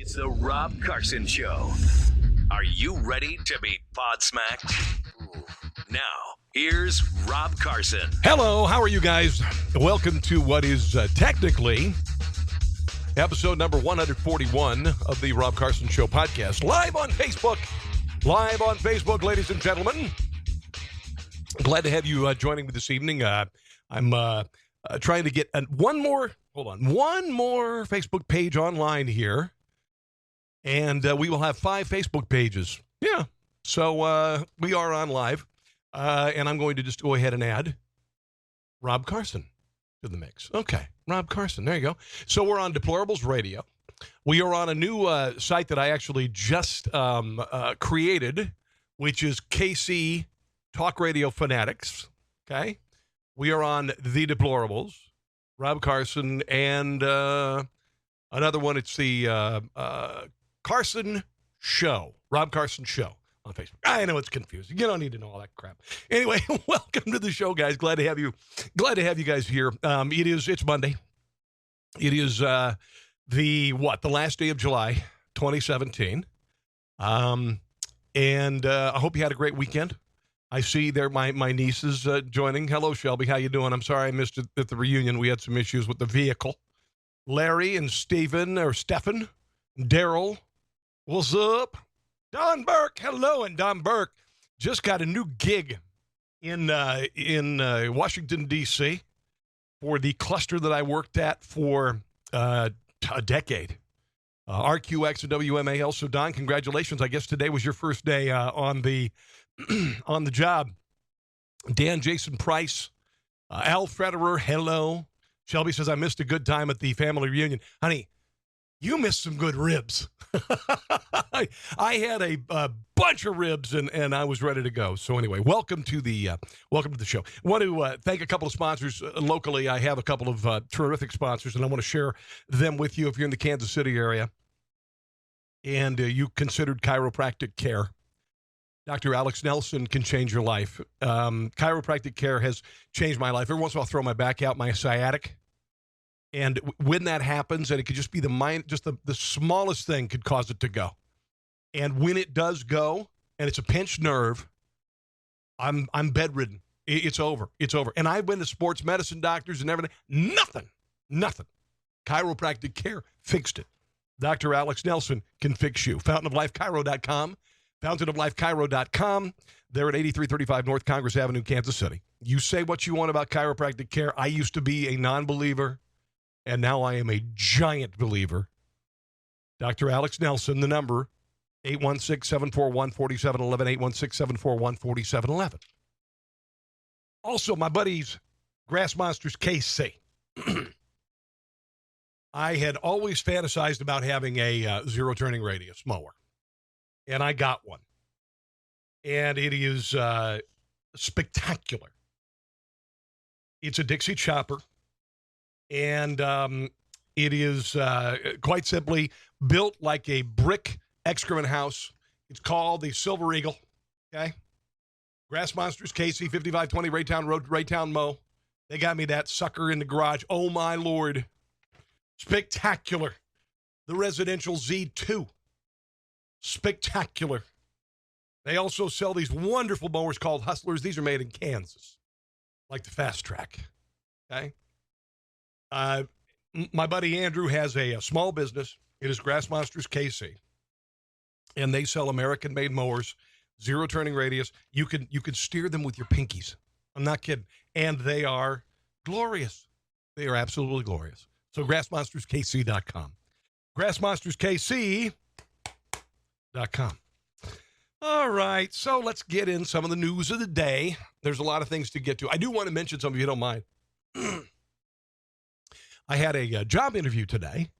It's the Rob Carson Show. Are you ready to be podsmacked? Now, here's Rob Carson. Hello, how are you guys? Welcome to what is technically episode number 141 of the Rob Carson Show podcast. Live on Facebook, ladies and gentlemen. Glad to have you joining me this evening. I'm trying to get one more Facebook page online here. And we will have 5 Facebook pages. Yeah. So we are on live. And I'm going to just go ahead and add Rob Carson to the mix. Okay. Rob Carson. There you go. So we're on Deplorables Radio. We are on a new site that I actually just created, which is KC Talk Radio Fanatics. Okay. We are on The Deplorables, Rob Carson, and another one. It's the Carson Show, Rob Carson Show on Facebook. I know it's confusing. You don't need to know all that crap. Anyway, welcome to the show, guys. Glad to have you guys here. It's Monday. It is the last day of July, 2017. And I hope you had a great weekend. I see there my niece is joining. Hello, Shelby. How you doing? I'm sorry I missed it at the reunion. We had some issues with the vehicle. Larry and Stephen, Daryl. What's up? Don Burke. Hello. And Don Burke just got a new gig in Washington, D.C. for the cluster that I worked at for a decade. RQX and WMAL. So, Don, congratulations. I guess today was your first day on the on the job. Dan Jason Price, Al Federer, hello. Shelby says, I missed a good time at the family reunion. Honey, you missed some good ribs. I had a bunch of ribs, and I was ready to go. So anyway, welcome to the show. I want to thank a couple of sponsors locally. I have a couple of terrific sponsors, and I want to share them with you if you're in the Kansas City area and you considered chiropractic care. Dr. Alex Nelson can change your life. Chiropractic care has changed my life. Every once in a while, I'll throw my back out, my sciatic. And when that happens, and it could just be the smallest thing could cause it to go. And when it does go, and it's a pinched nerve, I'm bedridden. It's over. It's over. And I've been to sports medicine doctors and everything. Nothing. Chiropractic care fixed it. Dr. Alex Nelson can fix you. FountainofLifeChiro.com. FountainofLifeChiro.com. They're at 8335 North Congress Avenue, Kansas City. You say what you want about chiropractic care. I used to be a non-believer, and now I am a giant believer. Dr. Alex Nelson, the number, 816-741-4711, 816-741-4711. Also, my buddies, Grass Monsters KC. I had always fantasized about having a zero-turning radius mower. And I got one. And it is spectacular. It's a Dixie chopper. And it is quite simply built like a brick excrement house. It's called the Silver Eagle. Okay? Grass Monsters, KC, 5520 Raytown Road, Raytown Mo. They got me that sucker in the garage. Oh, my Lord. Spectacular. The residential Z2. Spectacular. They also sell these wonderful mowers called Hustlers. These are made in Kansas, like the Fast Track. Okay. My buddy Andrew has a small business. It is Grass Monsters KC, and they sell American-made mowers, zero turning radius. You can steer them with your pinkies. I'm not kidding, and they are glorious. They are absolutely glorious. So GrassMonstersKC.com. GrassMonstersKC.com. All right, so let's get in some of the news of the day. There's a lot of things to get to. I do want to mention some, if you don't mind. I had a job interview today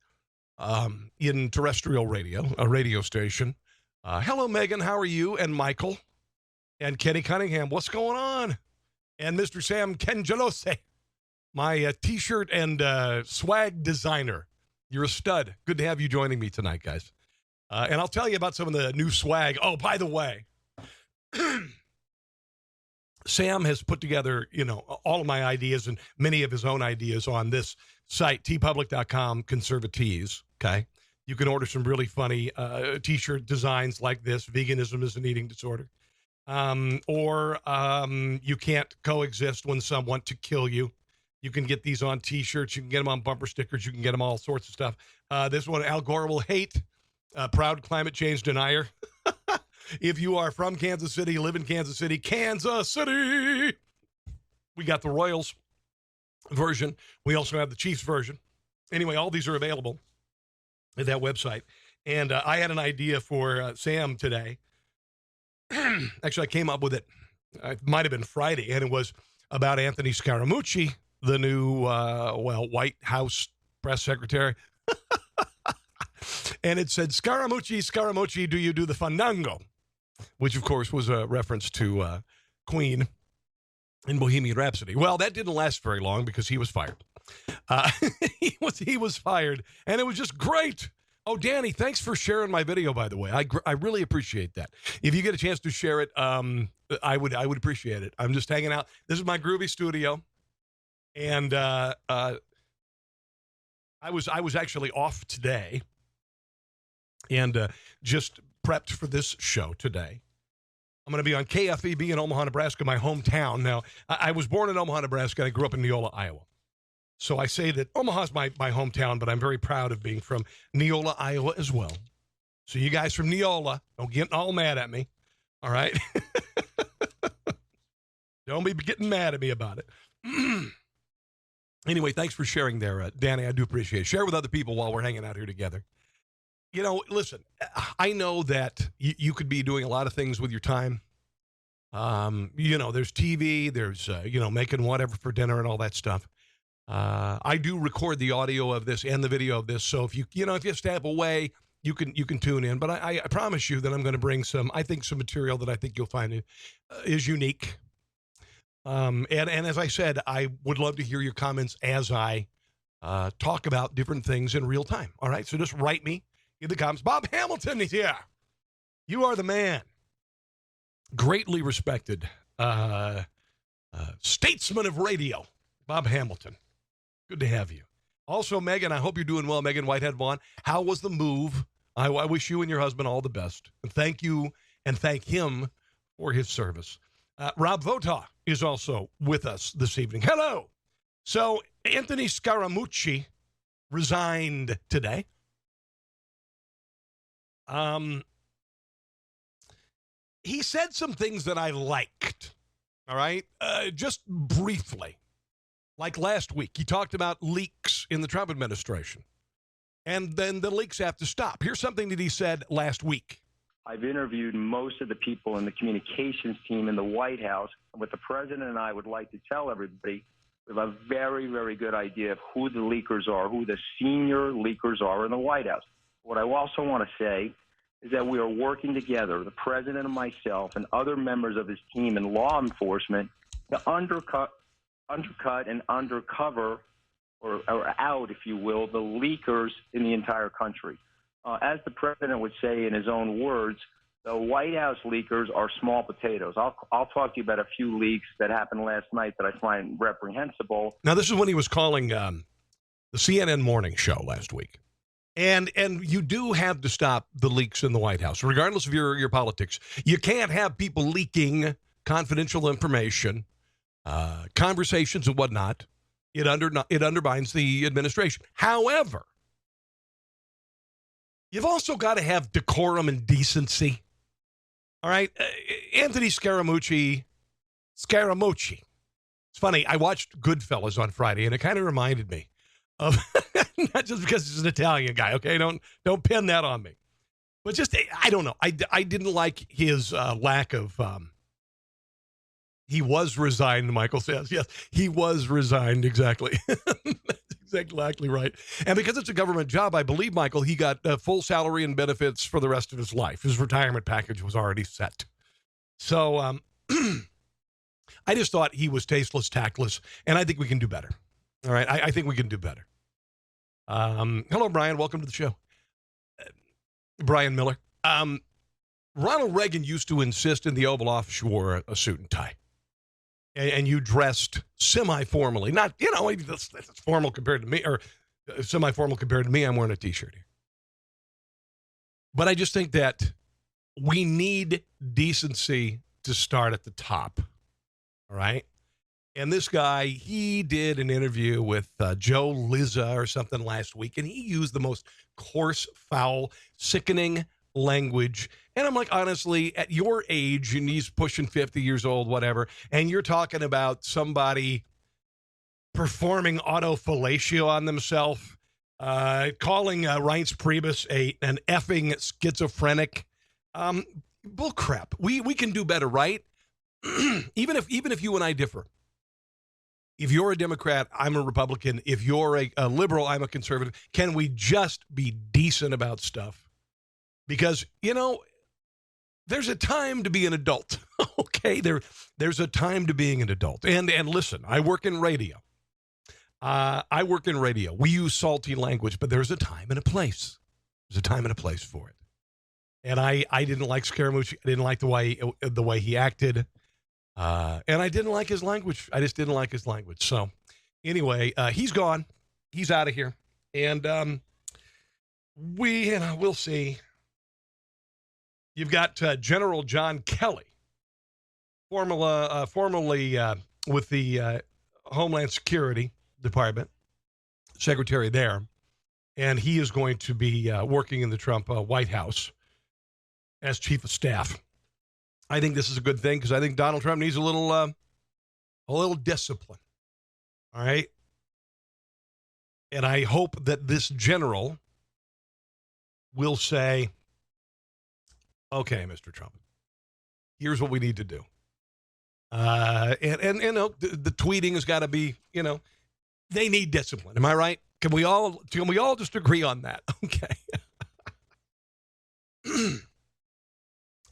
in terrestrial radio, a radio station. Hello, Megan. How are you? And Michael and Kenny Cunningham. What's going on? And Mr. Sam Kenjalose, my T-shirt and swag designer. You're a stud. Good to have you joining me tonight, guys. And I'll tell you about some of the new swag. Oh, by the way, Sam has put together, all of my ideas and many of his own ideas on this site, tpublic.com, conservatees, okay? You can order some really funny T-shirt designs like this. Veganism is an eating disorder. Or you can't coexist when some want to kill you. You can get these on T-shirts. You can get them on bumper stickers. You can get them all sorts of stuff. This one, Al Gore will hate. Proud climate change denier. If you are from Kansas City, live in Kansas City, we got the Royals version. We also have the Chiefs version. Anyway, all these are available at that website. And I had an idea for Sam today. Actually, I came up with it. It might have been Friday, and it was about Anthony Scaramucci, the new, White House press secretary. And it said, Scaramucci, do you do the fandango? Which, of course, was a reference to Queen in Bohemian Rhapsody. Well, that didn't last very long because he was fired. He was fired, and it was just great. Oh, Danny, thanks for sharing my video, by the way. I really appreciate that. If you get a chance to share it, I would appreciate it. I'm just hanging out. This is my groovy studio, and I was actually off today, and just prepped for this show today. I'm going to be on KFEB in Omaha, Nebraska, my hometown. Now, I was born in Omaha, Nebraska, and I grew up in Neola, Iowa. So I say that Omaha's my hometown, but I'm very proud of being from Neola, Iowa as well. So you guys from Neola, don't get all mad at me, all right? Don't be getting mad at me about it. Anyway, thanks for sharing there, Danny. I do appreciate it. Share with other people while we're hanging out here together. You know, listen, I know that you could be doing a lot of things with your time. There's TV, there's, making whatever for dinner and all that stuff. I do record the audio of this and the video of this, so if you step away, you can tune in. But I promise you that I'm going to bring some material that I think you'll find is unique. And as I said, I would love to hear your comments as I talk about different things in real time. All right, so just write me in the comments. Bob Hamilton is here. You are the man. Greatly respected statesman of radio, Bob Hamilton. Good to have you. Also, Megan, I hope you're doing well. Megan Whitehead Vaughn, how was the move? I wish you and your husband all the best. And thank you and thank him for his service. Rob Vota is also with us this evening. Hello. So Anthony Scaramucci resigned today. He said some things that I liked. All right. Just briefly. Like last week, he talked about leaks in the Trump administration. And then the leaks have to stop. Here's something that he said last week. I've interviewed most of the people in the communications team in the White House. What the president and I would like to tell everybody, we have a very, very good idea of who the leakers are, who the senior leakers are in the White House. What I also want to say is that we are working together, the president and myself and other members of his team in law enforcement, to undercut and undercover or out, if you will, the leakers in the entire country. As the president would say in his own words, the White House leakers are small potatoes. I'll talk to you about a few leaks that happened last night that I find reprehensible. Now, this is when he was calling the CNN morning show last week. And you do have to stop the leaks in the White House, regardless of your politics. You can't have people leaking confidential information, conversations and whatnot. It undermines the administration. However, you've also got to have decorum and decency. All right? Anthony Scaramucci. It's funny. I watched Goodfellas on Friday, and it kind of reminded me of, not just because he's an Italian guy, okay? Don't pin that on me. But just, I don't know. I didn't like his lack of, he was resigned, Michael says. Yes, he was resigned, exactly. That's exactly right. And because it's a government job, I believe, Michael, he got full salary and benefits for the rest of his life. His retirement package was already set. So I just thought he was tasteless, tactless, and I think we can do better. All right, I think we can do better. Hello, Brian. Welcome to the show. Brian Miller. Ronald Reagan used to insist in the Oval Office you wore a suit and tie. And you dressed semi-formally. Not, that's formal compared to me, or semi-formal compared to me. I'm wearing a T-shirt here. But I just think that we need decency to start at the top. All right. And this guy, he did an interview with Joe Lizza or something last week, and he used the most coarse, foul, sickening language. And I'm like, honestly, at your age, and he's pushing 50 years old, whatever, and you're talking about somebody performing autofellatio on themselves, calling Reince Priebus an effing schizophrenic. Bullcrap. We can do better, right? even if you and I differ. If you're a Democrat, I'm a Republican. If you're a liberal, I'm a conservative. Can we just be decent about stuff? Because, there's a time to be an adult, okay? There's a time to being an adult. And listen, I work in radio. We use salty language, but there's a time and a place. There's a time and a place for it. And I didn't like Scaramuchi. I didn't like the way he acted. And I didn't like his language. I just didn't like his language. So anyway, he's gone. He's out of here. And we'll see. You've got General John Kelly, formerly with the Homeland Security Department, secretary there. And he is going to be working in the Trump White House as chief of staff. I think this is a good thing because I think Donald Trump needs a little discipline. All right. And I hope that this general will say, okay, Mr. Trump, here's what we need to do. And the tweeting has got to be, they need discipline. Am I right? Can we all just agree on that? Okay.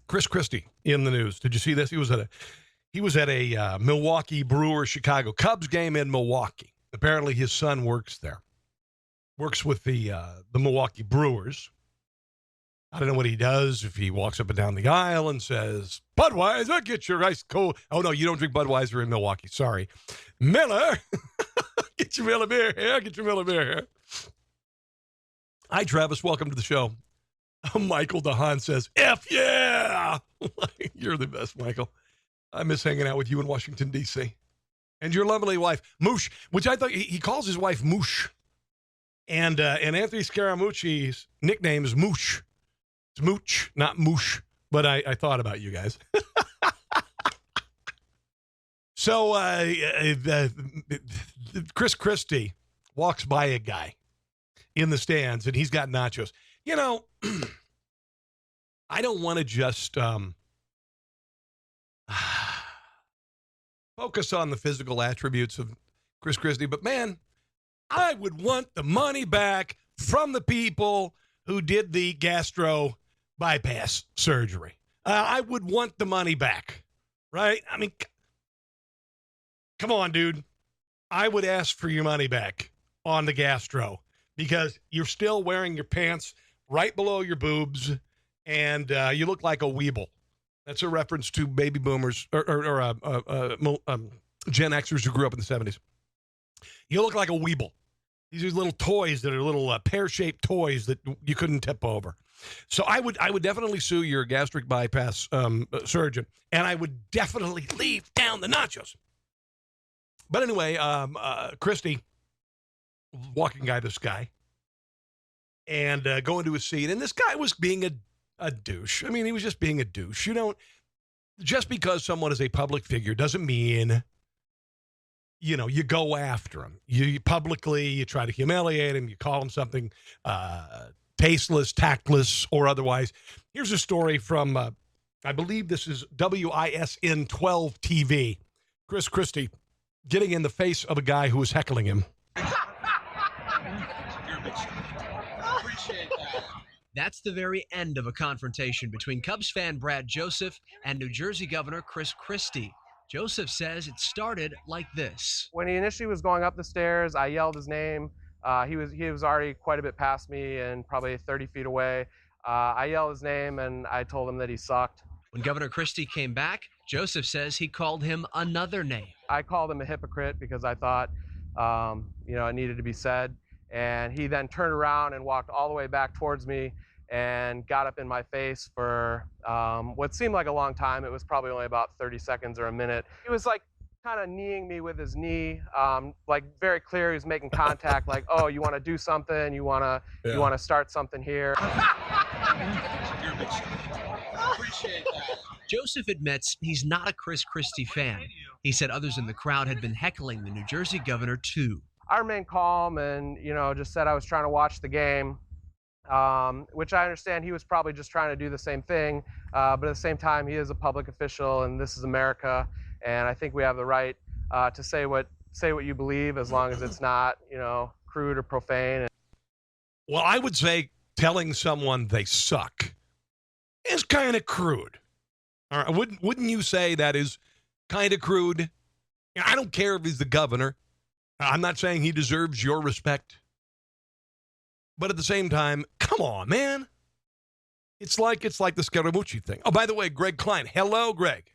Chris Christie in the news. Did you see this? He was at a Milwaukee Brewers Chicago Cubs game in Milwaukee. Apparently, his son works there. Works with the Milwaukee Brewers. I don't know what he does. If he walks up and down the aisle and says, "Budweiser, get your ice cold." Oh no, you don't drink Budweiser in Milwaukee. Sorry, Miller. Get your Miller beer here. Get your Miller beer here. Hi, Travis. Welcome to the show. Michael DeHaan says, F yeah! You're the best, Michael. I miss hanging out with you in Washington, D.C. And your lovely wife, Moosh, which I thought he calls his wife Moosh. And Anthony Scaramucci's nickname is Moosh. It's Mooch, not Moosh. But I thought about you guys. So Chris Christie walks by a guy in the stands, and he's got nachos. I don't want to just focus on the physical attributes of Chris Christie, but man, I would want the money back from the people who did the gastro bypass surgery. I would want the money back, right? I mean, come on, dude. I would ask for your money back on the gastro because you're still wearing your pants right below your boobs, and you look like a weeble. That's a reference to baby boomers or Gen Xers who grew up in the 70s. You look like a weeble. These are little toys that are little pear-shaped toys that you couldn't tip over. So I would definitely sue your gastric bypass surgeon, and I would definitely leave down the nachos. But anyway, Christie, walking by this guy, and going to his seat. And this guy was being a douche. I mean, he was just being a douche. Just because someone is a public figure doesn't mean, you go after him. You publicly, you try to humiliate him. You call him something tasteless, tactless, or otherwise. Here's a story from, I believe this is WISN 12 TV. Chris Christie getting in the face of a guy who was heckling him. That's the very end of a confrontation between Cubs fan Brad Joseph and New Jersey Governor Chris Christie. Joseph says it started like this. When he initially was going up the stairs, I yelled his name. He was already quite a bit past me and probably 30 feet away. I yelled his name and I told him that he sucked. When Governor Christie came back, Joseph says he called him another name. I called him a hypocrite because I thought, it needed to be said. And he then turned around and walked all the way back towards me and got up in my face for what seemed like a long time. It was probably only about 30 seconds or a minute. He was like kind of kneeing me with his knee, like very clear. He was making contact, like, "Oh, you want to do something? You want to start something here?" Appreciate that. Joseph admits he's not a Chris Christie fan. He said others in the crowd had been heckling the New Jersey governor too. I remained calm and, just said I was trying to watch the game, which I understand he was probably just trying to do the same thing. But at the same time, he is a public official and this is America. And I think we have the right to say what you believe, as long as it's not, crude or profane. Well, I would say telling someone they suck is kind of crude. All right, wouldn't you say that is kind of crude? I don't care if he's the governor. I'm not saying he deserves your respect. But at the same time, come on, man. It's like the Scaramuchi thing. Oh, by the way, Greg Klein. Hello, Greg.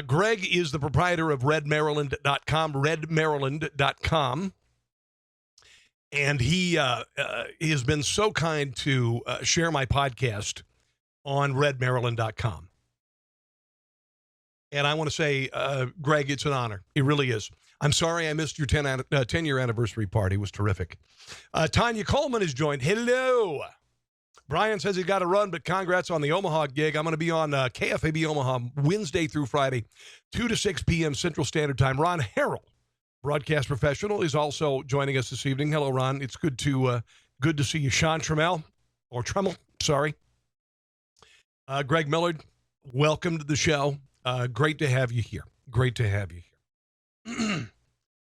Greg is the proprietor of redmaryland.com, and he has been so kind to share my podcast on redmaryland.com. And I want to say, Greg, it's an honor. It really is. I'm sorry I missed your 10-year anniversary party. It was terrific. Tanya Coleman has joined. Hello. Brian says he's got to run, but congrats on the Omaha gig. I'm going to be on KFAB Omaha Wednesday through Friday, 2 to 6 p.m. Central Standard Time. Ron Harrell, broadcast professional, is also joining us this evening. Hello, Ron. It's good to see you. Sean Trammell, sorry. Greg Millard, welcome to the show. Great to have you here.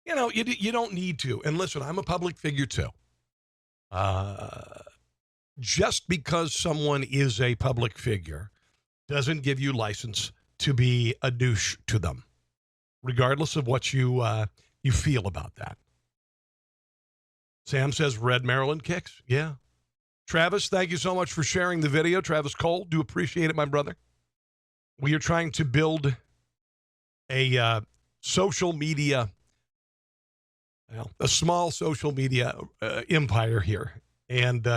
You don't need to. And listen, I'm a public figure too. Just because someone is a public figure doesn't give you license to be a douche to them, regardless of what you feel about that. Sam says Red Maryland kicks. Yeah. Travis, thank you so much for sharing the video. Travis Cole, do appreciate it, my brother. We are trying to build a social media, a small social media empire here, and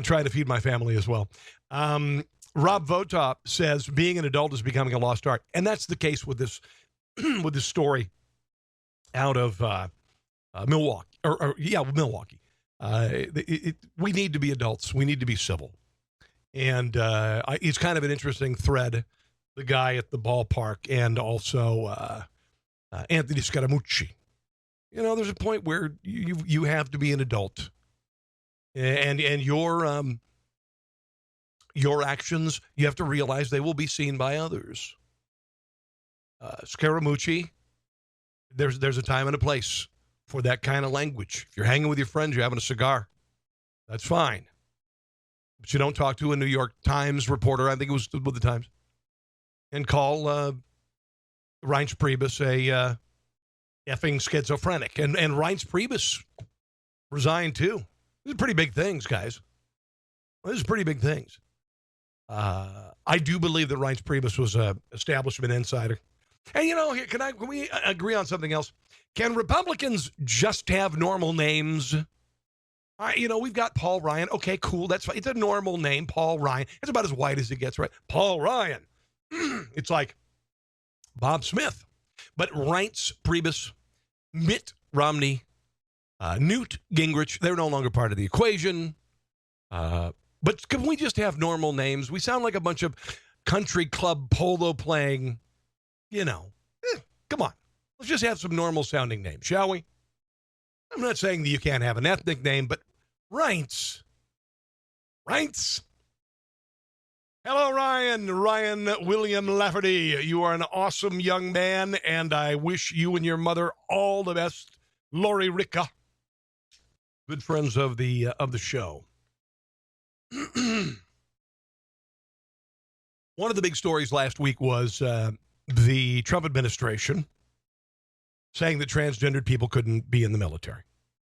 trying to feed my family as well. Rob Votop says being an adult is becoming a lost art, and that's the case with this with this story out of Milwaukee. Milwaukee. We need to be adults. We need to be civil, and it's kind of an interesting thread. The guy at the ballpark and also Anthony Scaramucci. There's a point where you have to be an adult. And your actions, you have to realize they will be seen by others. Scaramucci, there's a time and a place for that kind of language. If you're hanging with your friends, you're having a cigar, that's fine. But you don't talk to a New York Times reporter, I think it was with the Times, and call Reince Priebus a effing schizophrenic. And Reince Priebus resigned too. These are pretty big things, guys. These are pretty big things. I do believe that Reince Priebus was an establishment insider. And, here, can we agree on something else? Can Republicans just have normal names? We've got Paul Ryan. Okay, cool. That's fine. It's a normal name, Paul Ryan. It's about as white as it gets, right? Paul Ryan. It's like Bob Smith. But Reince Priebus, Mitt Romney, Newt Gingrich, they're no longer part of the equation. But can we just have normal names? We sound like a bunch of country club polo playing, come on. Let's just have some normal sounding names, shall we? I'm not saying that you can't have an ethnic name, but Reince. Hello, Ryan William Lafferty. You are an awesome young man, and I wish you and your mother all the best. Lori Ricca, good friends of the show. One of the big stories last week was the Trump administration saying that transgendered people couldn't be in the military.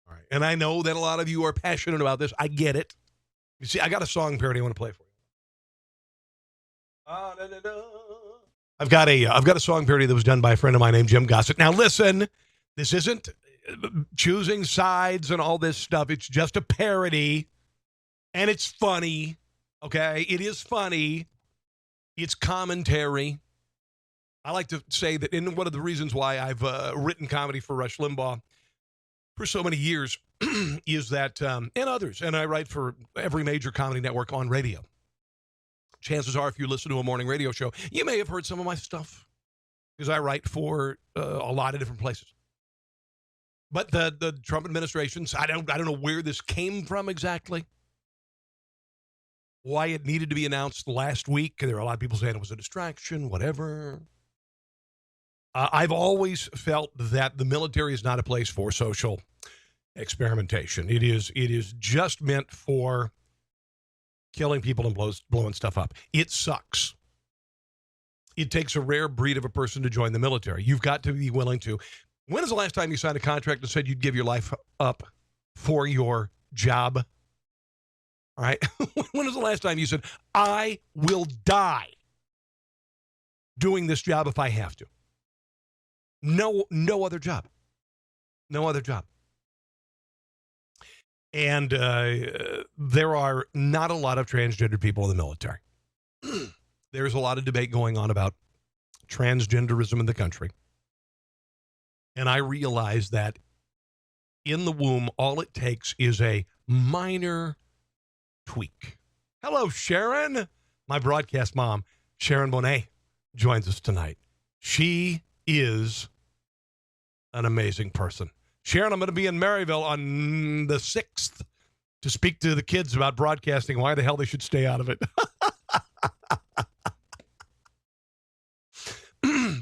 All right, and I know that a lot of you are passionate about this. I get it. You see, I got a song parody I want to play for you. I've got a song parody that was done by a friend of mine named Jim Gossett. Now listen, this isn't choosing sides and all this stuff. It's just a parody. And it's funny, okay? It is funny. It's commentary. I like to say that, and one of the reasons why I've written comedy for Rush Limbaugh for so many years is that, and others, and I write for every major comedy network on radio. Chances are, if you listen to a morning radio show, you may have heard some of my stuff because I write for a lot of different places. But the Trump administrations, I don't know where this came from exactly. Why it needed to be announced last week. There are a lot of people saying it was a distraction, whatever. I've always felt that the military is not a place for social experimentation. It is just meant for killing people and blowing stuff up. It sucks. It takes a rare breed of a person to join the military. You've got to be willing to. When is the last time you signed a contract that said you'd give your life up for your job? All right. When was the last time you said, I will die doing this job if I have to? No other job. No other job. And there are not a lot of transgender people in the military. There's a lot of debate going on about transgenderism in the country. And I realize that in the womb, all it takes is a minor tweak. Hello, Sharon. My broadcast mom, Sharon Bonet, joins us tonight. She is an amazing person. Sharon, I'm going to be in Maryville on the 6th to speak to the kids about broadcasting, why the hell they should stay out of it.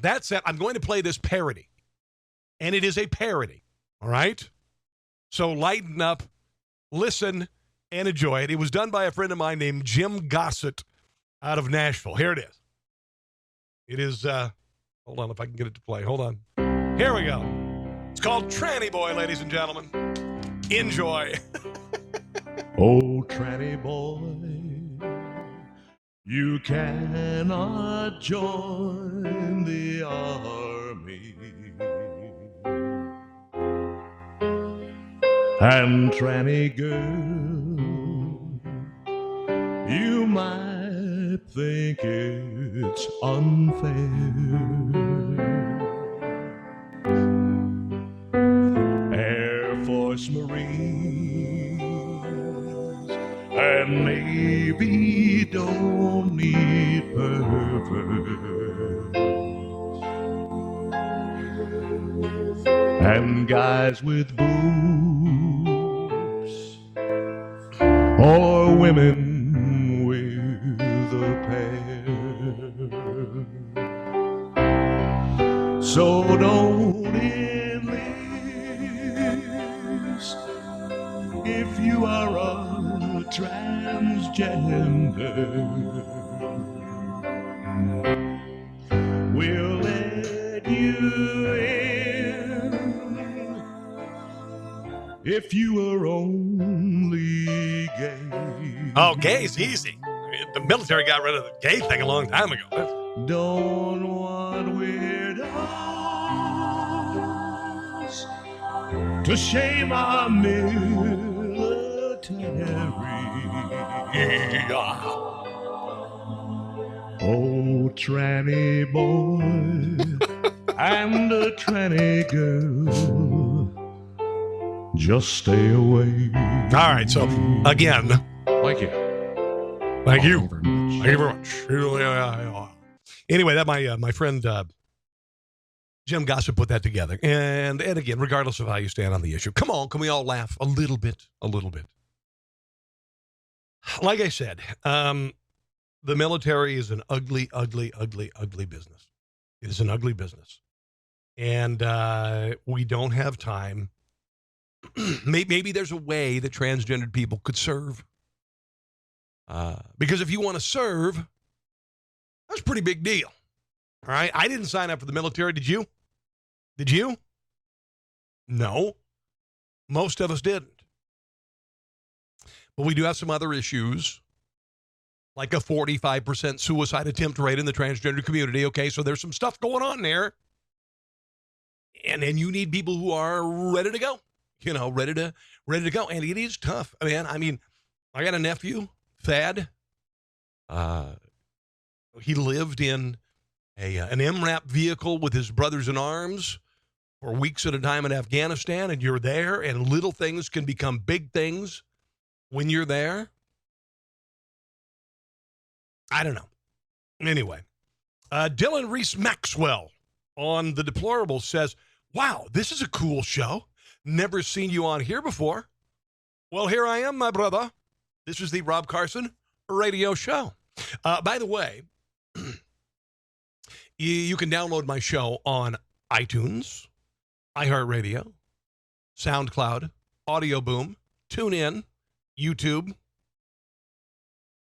That said, I'm going to play this parody. And it is a parody, all right? So lighten up, listen, and enjoy it. It was done by a friend of mine named Jim Gossett out of Nashville. Here it is. It is, hold on if I can get it to play. Hold on. Here we go. It's called Tranny Boy, ladies and gentlemen. Enjoy. Oh, tranny boy, you cannot join the army. And tranny girl, you might think it's unfair. Air Force, Marines, and Navy don't need perverts. And guys with boobs, or women with a pair. So don't enlist if you are a transgender. We'll let you in if you are only gay. Oh, gay's easy. The military got rid of the gay thing a long time ago. Don't want weirdos to shame our military. Oh, tranny boy and a tranny girl, just stay away. All right, so again, Thank you. thank you. Very much. Thank you very much. Anyway, that my friend Jim Gossett put that together. And again, regardless of how you stand on the issue, come on, can we all laugh a little bit? A little bit. Like I said, the military is an ugly, ugly, ugly, ugly business. It is an ugly business. And we don't have time. Maybe there's a way that transgendered people could serve. Because if you want to serve, that's a pretty big deal. All right? I didn't sign up for the military. Did you? Did you? No. Most of us didn't. But we do have some other issues, like a 45% suicide attempt rate in the transgender community. Okay, so there's some stuff going on there. And then you need people who are ready to go. You know, ready to go. And it is tough, man. I mean, I got a nephew, Thad. He lived in an MRAP vehicle with his brothers in arms for weeks at a time in Afghanistan, and you're there, and little things can become big things when you're there. I don't know. Anyway, Dylan Reese Maxwell on The Deplorables says, wow, this is a cool show. Never seen you on here before. Well, here I am, my brother. This is the Rob Carson Radio Show. By the way, you can download my show on iTunes, iHeartRadio, SoundCloud, Audio Boom, TuneIn, YouTube,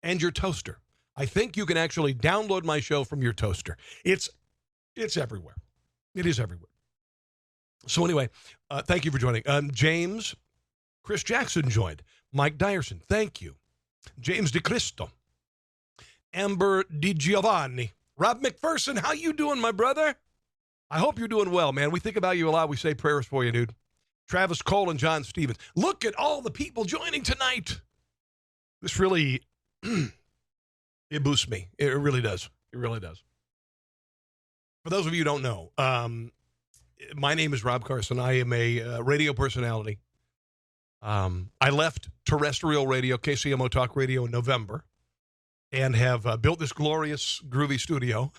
and your toaster. I think you can actually download my show from your toaster. It's everywhere. It is everywhere. So anyway, thank you for joining. James, Chris Jackson joined. Mike Dyerson, thank you. James DeCristo. Amber DiGiovanni. Rob McPherson, how you doing, my brother? I hope you're doing well, man. We think about you a lot. We say prayers for you, dude. Travis Cole and John Stevens. Look at all the people joining tonight. This really, it boosts me. It really does. It really does. For those of you who don't know, my name is Rob Carson. I am a radio personality. I left terrestrial radio, KCMO Talk Radio, in November and have built this glorious, groovy studio.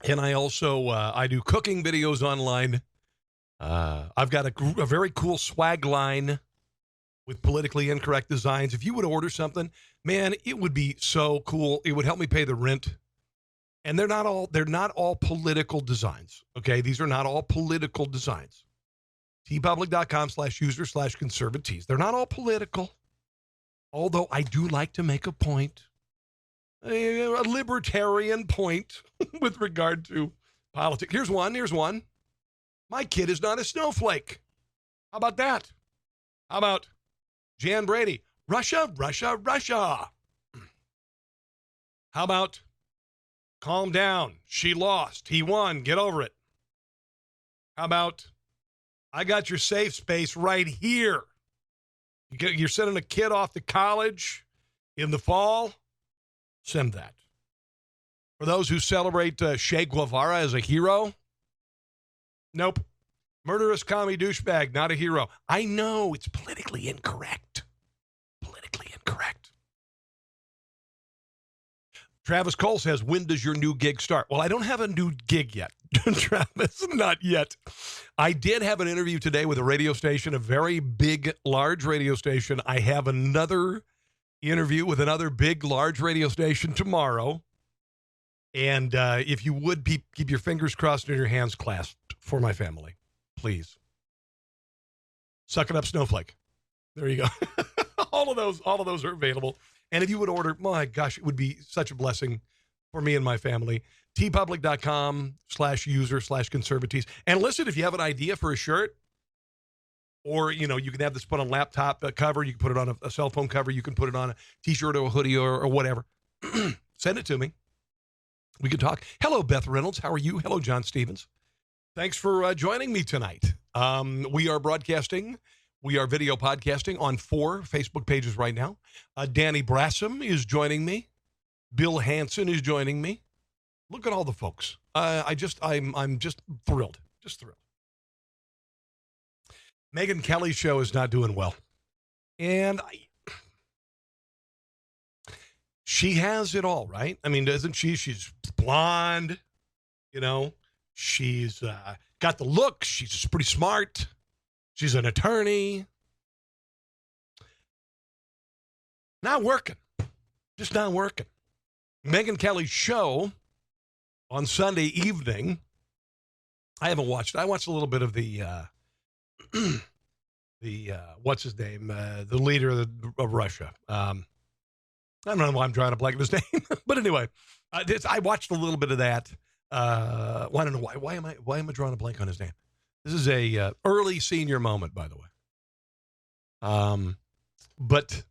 And I also, I do cooking videos online. I've got a very cool swag line with politically incorrect designs. If you would order something, man, it would be so cool. It would help me pay the rent. And they're not all political designs. Okay. These are not all political designs. tpublic.com/user/conservatees. They're not all political. Although I do like to make a point, a libertarian point with regard to politics. Here's one. My kid is not a snowflake. How about that? How about Jan Brady? Russia. How about calm down? She lost. He won. Get over it. How about I got your safe space right here? You're sending a kid off to college in the fall? Send that. For those who celebrate Che Guevara as a hero? Nope. Murderous commie douchebag, not a hero. I know, it's politically incorrect. Travis Cole says, when does your new gig start? Well, I don't have a new gig yet, Travis, not yet. I did have an interview today with a radio station, a very big, large radio station. I have another interview with another big, large radio station tomorrow. And if you would, keep your fingers crossed and your hands clasped for my family, please. Suck it up, Snowflake. There you go. all of those are available. And if you would order, my gosh, it would be such a blessing for me and my family. tpublic.com/user/conservatees. And listen, if you have an idea for a shirt, or, you can have this put on a laptop cover, you can put it on a cell phone cover, you can put it on a t-shirt or a hoodie or whatever, send it to me. We can talk. Hello, Beth Reynolds. How are you? Hello, John Stevens. Thanks for joining me tonight. We are broadcasting. We are video podcasting on 4 Facebook pages right now. Danny Brassam is joining me. Bill Hansen is joining me. Look at all the folks. I'm just thrilled. Just thrilled. Megyn Kelly's show is not doing well. And she has it all, right? I mean, doesn't she? She's blonde, She's got the look. She's pretty smart. She's an attorney. Not working. Just not working. Megyn Kelly's show on Sunday evening, I haven't watched it. I watched a little bit of the what's his name? The leader of Russia. I don't know why I'm trying to blank his name. But anyway, I watched a little bit of that. I don't know why. Why am I drawing a blank on his name? This is a early senior moment, by the way. But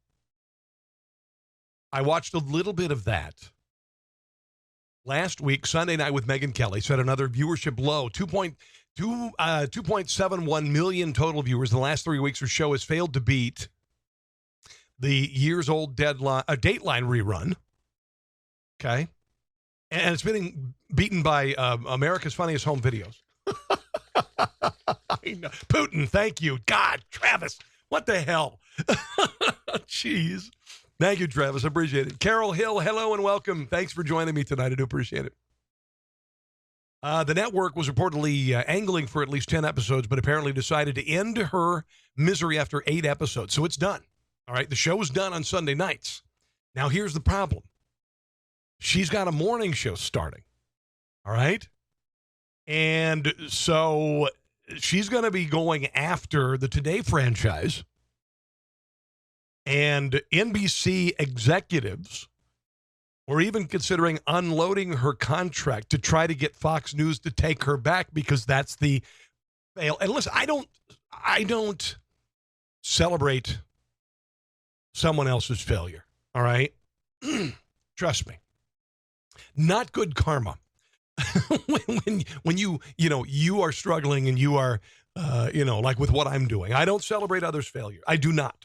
I watched a little bit of that last week, Sunday night with Megyn Kelly. Set another viewership low, 2.71 million total viewers. The last 3 weeks, her show has failed to beat the years-old Dateline rerun. Okay. And it's been beaten by America's Funniest Home Videos. I know. Putin, thank you. God, Travis, what the hell? Jeez. Thank you, Travis. I appreciate it. Carol Hill, hello and welcome. Thanks for joining me tonight. I do appreciate it. The network was reportedly angling for at least 10 episodes, but apparently decided to end her misery after 8 episodes. So it's done. All right. The show was done on Sunday nights. Now, here's the problem. She's got a morning show starting. All right. And so she's going to be going after the Today franchise. And NBC executives were even considering unloading her contract to try to get Fox News to take her back because that's the fail. And listen, I don't celebrate someone else's failure. All right. Trust me. Not good karma. when you are struggling and you are, like with what I'm doing. I don't celebrate others' failure. I do not.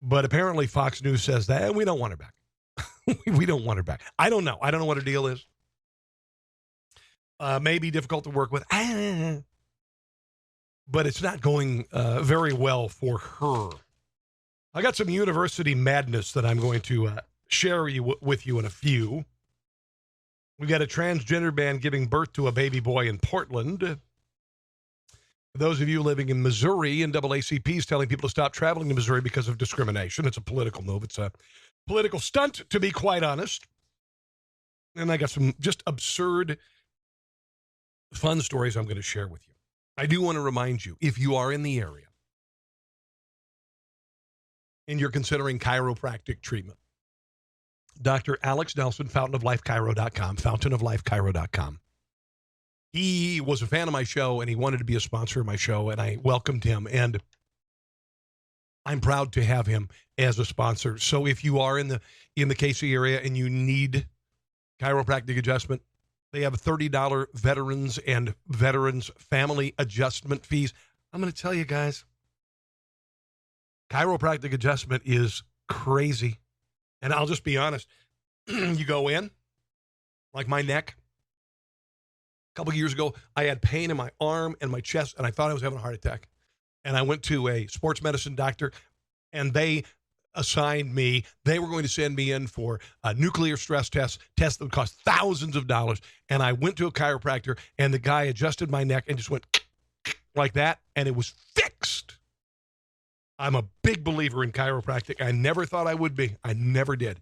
But apparently Fox News says that, and we don't want her back. We don't want her back. I don't know. I don't know what her deal is. Maybe difficult to work with. But it's not going very well for her. I got some university madness that I'm going to share with you in a few. We got a transgender man giving birth to a baby boy in Portland. For those of you living in Missouri, NAACP is telling people to stop traveling to Missouri because of discrimination. It's a political move. It's a political stunt, to be quite honest. And I got some just absurd, fun stories I'm going to share with you. I do want to remind you, if you are in the area and you're considering chiropractic treatment, Dr. Alex Nelson, fountainoflifechiro.com, fountainoflifechiro.com. He was a fan of my show, and he wanted to be a sponsor of my show, and I welcomed him, and I'm proud to have him as a sponsor. So if you are in the Casey area and you need chiropractic adjustment, they have $30 veterans and veterans family adjustment fees. I'm going to tell you guys, chiropractic adjustment is crazy. And I'll just be honest, you go in, like my neck. A couple of years ago, I had pain in my arm and my chest, and I thought I was having a heart attack. And I went to a sports medicine doctor, and they assigned me, they were going to send me in for a nuclear stress test that would cost thousands of dollars. And I went to a chiropractor, and the guy adjusted my neck and just went like that, and it was fixed. I'm a big believer in chiropractic. I never thought I would be. I never did.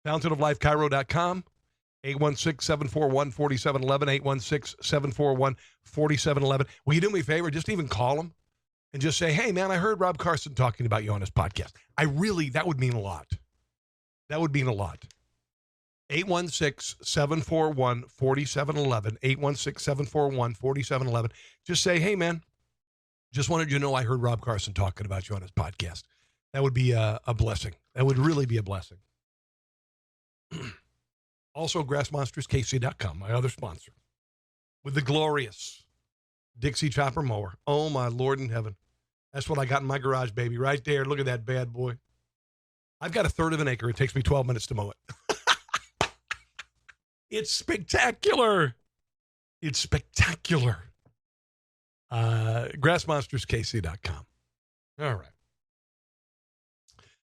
FountainofLifeChiro.com, 816-741-4711, 816-741-4711. Will you do me a favor? Just even call them and just say, hey, man, I heard Rob Carson talking about you on his podcast. That would mean a lot. That would mean a lot. 816-741-4711, 816-741-4711. Just say, hey, man, just wanted you to know I heard Rob Carson talking about you on his podcast. That would be a blessing. That would really be a blessing. Also, GrassMonstersKC.com, my other sponsor, with the glorious Dixie Chopper Mower. Oh, my Lord in heaven. That's what I got in my garage, baby, right there. Look at that bad boy. I've got 1/3 of an acre. It takes me 12 minutes to mow it. It's spectacular. It's spectacular. GrassMonstersKC.com. All right.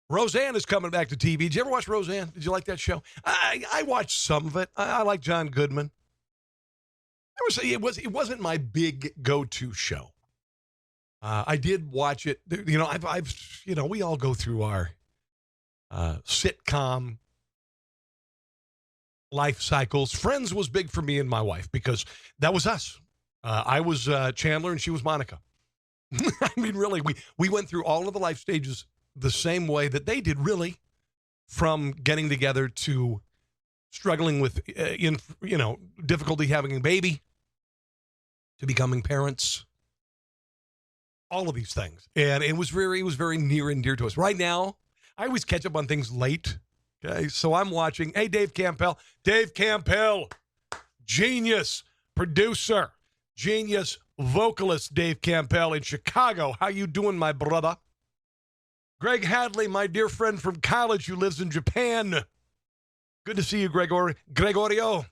Roseanne is coming back to TV. Did you ever watch Roseanne? Did you like that show? I watched some of it. I like John Goodman. It wasn't my big go-to show. I did watch it. You know, we all go through our sitcom life cycles. Friends was big for me and my wife because that was us. I was Chandler and she was Monica. I mean, really, we went through all of the life stages the same way that they did, really, from getting together to struggling with, difficulty having a baby, to becoming parents, all of these things. And it was very near and dear to us. Right now, I always catch up on things late. Okay, so I'm watching, hey, Dave Campbell, genius producer, genius vocalist Dave Campbell in Chicago. How you doing, my brother? Greg Hadley, my dear friend from college who lives in Japan. Good to see you, Gregorio.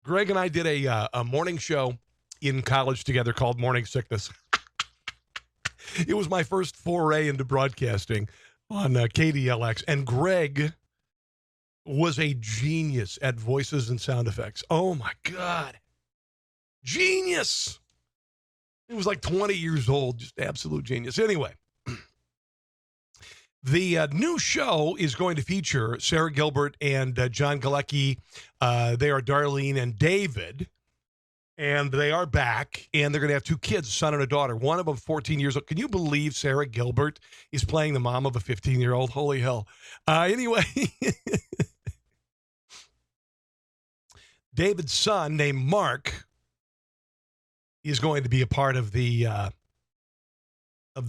Greg and I did a morning show in college together called Morning Sickness. It was my first foray into broadcasting on KDLX, and Greg was a genius at voices and sound effects. Oh, my God. Genius. He was like 20 years old, just absolute genius. Anyway, the new show is going to feature Sarah Gilbert and John Galecki. They are Darlene and David, and they are back, and they're going to have two kids, a son and a daughter. One of them 14 years old. Can you believe Sarah Gilbert is playing the mom of a 15-year-old? Holy hell. Anyway, David's son named Mark is going to be a part of the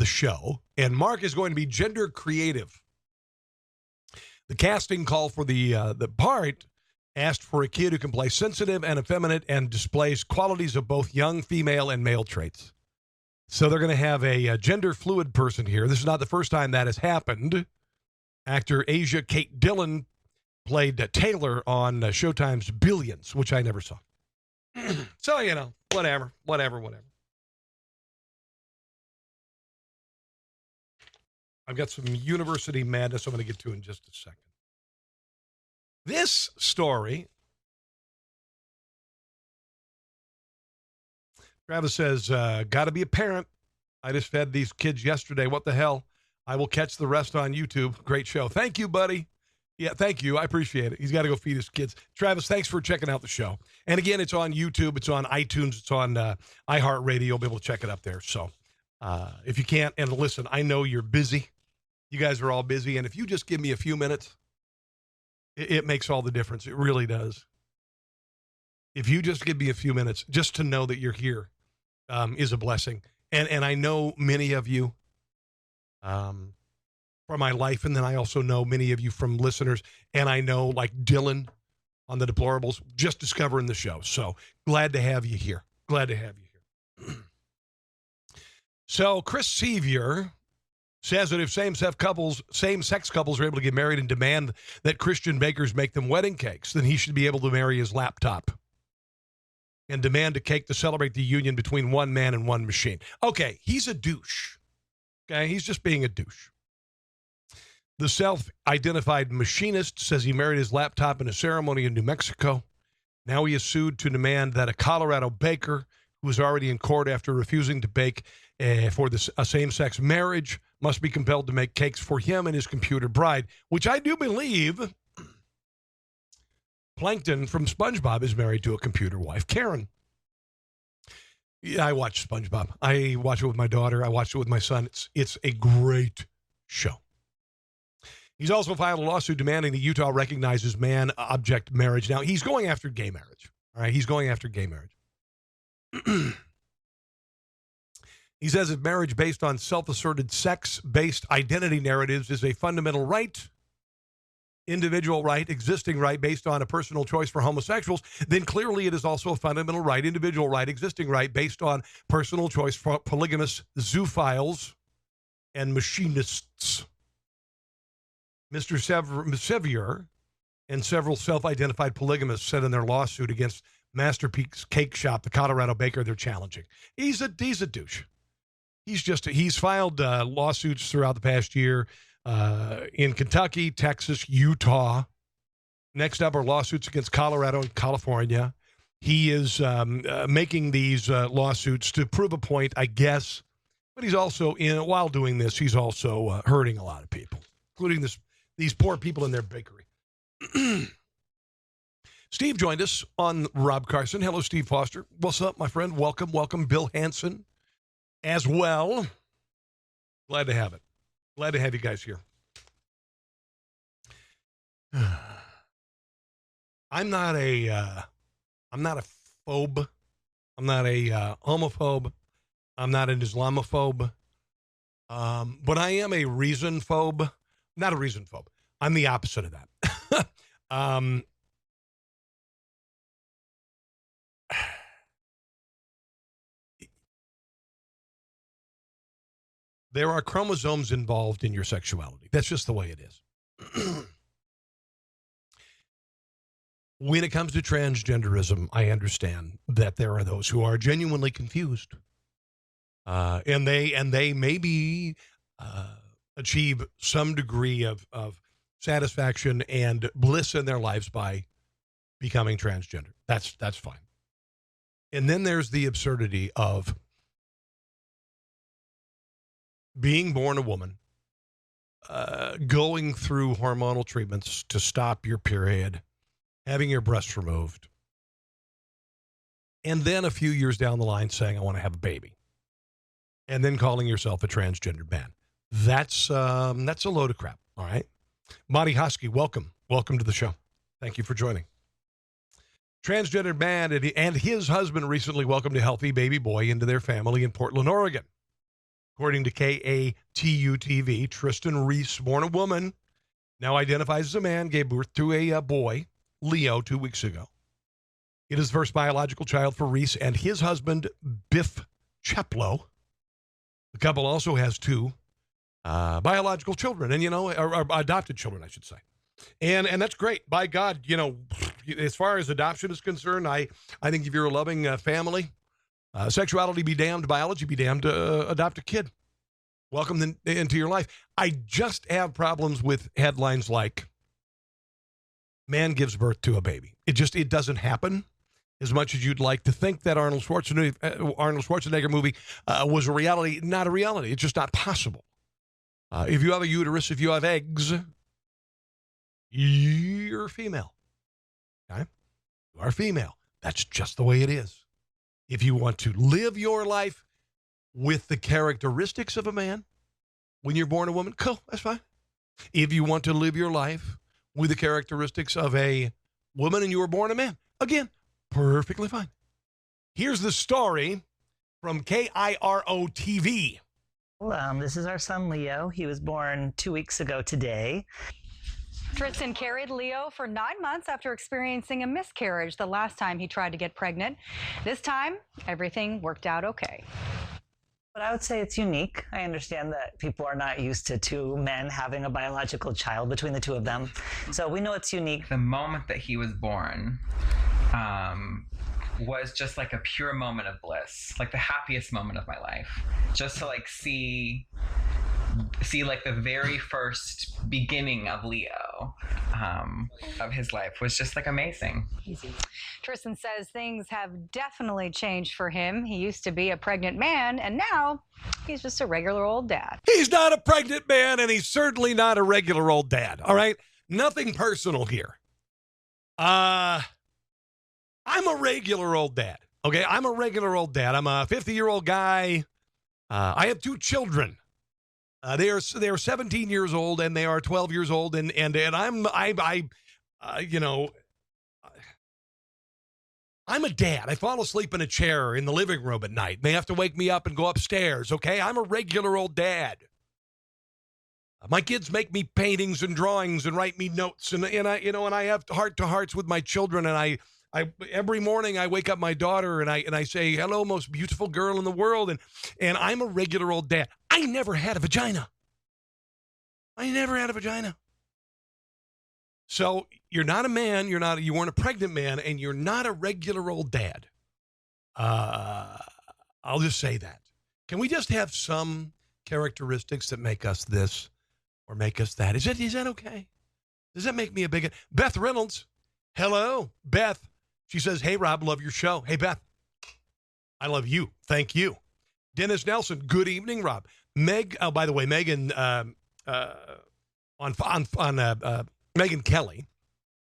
show, and Mark is going to be gender creative. The casting call for the part asked for a kid who can play sensitive and effeminate and displays qualities of both young female and male traits. So they're going to have a gender fluid person here. This is not the first time that has happened. Actor Asia Kate Dillon played Taylor on Showtime's Billions, which I never saw. So, you know, whatever. I've got some university madness I'm going to get to in just a second. This story, Travis says, got to be a parent. I just fed these kids yesterday. What the hell? I will catch the rest on YouTube. Great show. Thank you, buddy. Yeah, thank you. I appreciate it. He's got to go feed his kids. Travis, thanks for checking out the show. And again, it's on YouTube. It's on iTunes. It's on iHeartRadio. You'll be able to check it up there. So if you can't, and listen, I know you're busy. You guys are all busy. And if you just give me a few minutes, it makes all the difference. It really does. If you just give me a few minutes, just to know that you're here is a blessing. And I know many of you from my life, and then I also know many of you from listeners, and I know like Dylan on the Deplorables, just discovering the show. So glad to have you here. Glad to have you here. So Chris Sevier says that if same-sex couples are able to get married and demand that Christian bakers make them wedding cakes, then he should be able to marry his laptop and demand a cake to celebrate the union between one man and one machine. Okay, he's a douche. Okay, he's just being a douche. The self-identified machinist says he married his laptop in a ceremony in New Mexico. Now he is sued to demand that a Colorado baker who was already in court after refusing to bake for a same-sex marriage must be compelled to make cakes for him and his computer bride, which I do believe Plankton from SpongeBob is married to a computer wife, Karen. Yeah, I watch SpongeBob. I watch it with my daughter. I watch it with my son. It's a great show. He's also filed a lawsuit demanding that Utah recognizes man-object marriage. Now, he's going after gay marriage. All right, he's going after gay marriage. He says if marriage based on self-asserted sex-based identity narratives is a fundamental right, individual right, existing right based on a personal choice for homosexuals, then clearly it is also a fundamental right, individual right, existing right based on personal choice for polygamous zoophiles and machinists. Mr. Sevier and several self-identified polygamists said in their lawsuit against Masterpiece Cake Shop, the Colorado baker, they're challenging. He's a douche. He's filed lawsuits throughout the past year in Kentucky, Texas, Utah. Next up are lawsuits against Colorado and California. He is making these lawsuits to prove a point, I guess. But he's also, while doing this, he's also hurting a lot of people, including these poor people in their bakery. Steve joined us on Rob Carson. Hello, Steve Foster. What's up, my friend? Welcome. Bill Hansen as well. Glad to have it. Glad to have you guys here. I'm not a phobe. I'm not a homophobe. I'm not an Islamophobe. But I am a reason phobe. Not a reason phobe. I'm the opposite of that. There are chromosomes involved in your sexuality. That's just the way it is. When it comes to transgenderism, I understand that there are those who are genuinely confused. And they maybe achieve some degree of satisfaction and bliss in their lives by becoming transgender. That's fine. And then there's the absurdity of being born a woman, going through hormonal treatments to stop your period, having your breasts removed, and then a few years down the line saying, I want to have a baby, and then calling yourself a transgendered man. That's a load of crap, all right? Monty Hosky, welcome. Welcome to the show. Thank you for joining. Transgendered man and his husband recently welcomed a healthy baby boy into their family in Portland, Oregon. According to KATU-TV, Tristan Reese, born a woman, now identifies as a man, gave birth to a boy, Leo, 2 weeks ago. It is the first biological child for Reese and his husband, Biff Cheplow. The couple also has two biological children, and, or adopted children, I should say. And that's great. By God, as far as adoption is concerned, I think if you're a loving family, sexuality be damned, biology be damned, adopt a kid. Welcome them into your life. I just have problems with headlines like, man gives birth to a baby. It doesn't happen as much as you'd like to think that Arnold Schwarzenegger movie was a reality. Not a reality. It's just not possible. If you have a uterus, if you have eggs, you're female. Okay? You are female. That's just the way it is. If you want to live your life with the characteristics of a man when you're born a woman, cool, that's fine. If you want to live your life with the characteristics of a woman and you were born a man, again, perfectly fine. Here's the story from KIRO-TV. This is our son, Leo. He was born 2 weeks ago today. Tristan carried Leo for 9 months after experiencing a miscarriage the last time he tried to get pregnant. This time, everything worked out okay. But I would say it's unique. I understand that people are not used to two men having a biological child between the two of them. So we know it's unique. The moment that he was born was just like a pure moment of bliss, like the happiest moment of my life. Just to see like the very first beginning of Leo, of his life, was just like amazing. Easy. Tristan says things have definitely changed for him. He used to be a pregnant man, and now he's just a regular old dad. He's not a pregnant man, and he's certainly not a regular old dad. All right? Nothing personal here. I'm a regular old dad. Okay? I'm a regular old dad. I'm a 50-year-old guy. I have two children. They are 17 years old and they are 12 years old, and I'm a dad. I fall asleep in a chair in the living room at night. They have to wake me up and go upstairs. Okay, I'm a regular old dad. My kids make me paintings and drawings and write me notes, and I have heart-to-hearts with my children, and I every morning I wake up my daughter and I say, hello, most beautiful girl in the world. And I'm a regular old dad. I never had a vagina. So you're not a man. You weren't a pregnant man, and you're not a regular old dad. I'll just say that. Can we just have some characteristics that make us this or make us that? Is that okay? Does that make me a bigot? Beth Reynolds. Hello, Beth. She says, hey, Rob, love your show. Hey, Beth, I love you. Thank you. Dennis Nelson, good evening, Rob. By the way, Megan, Megan Kelly,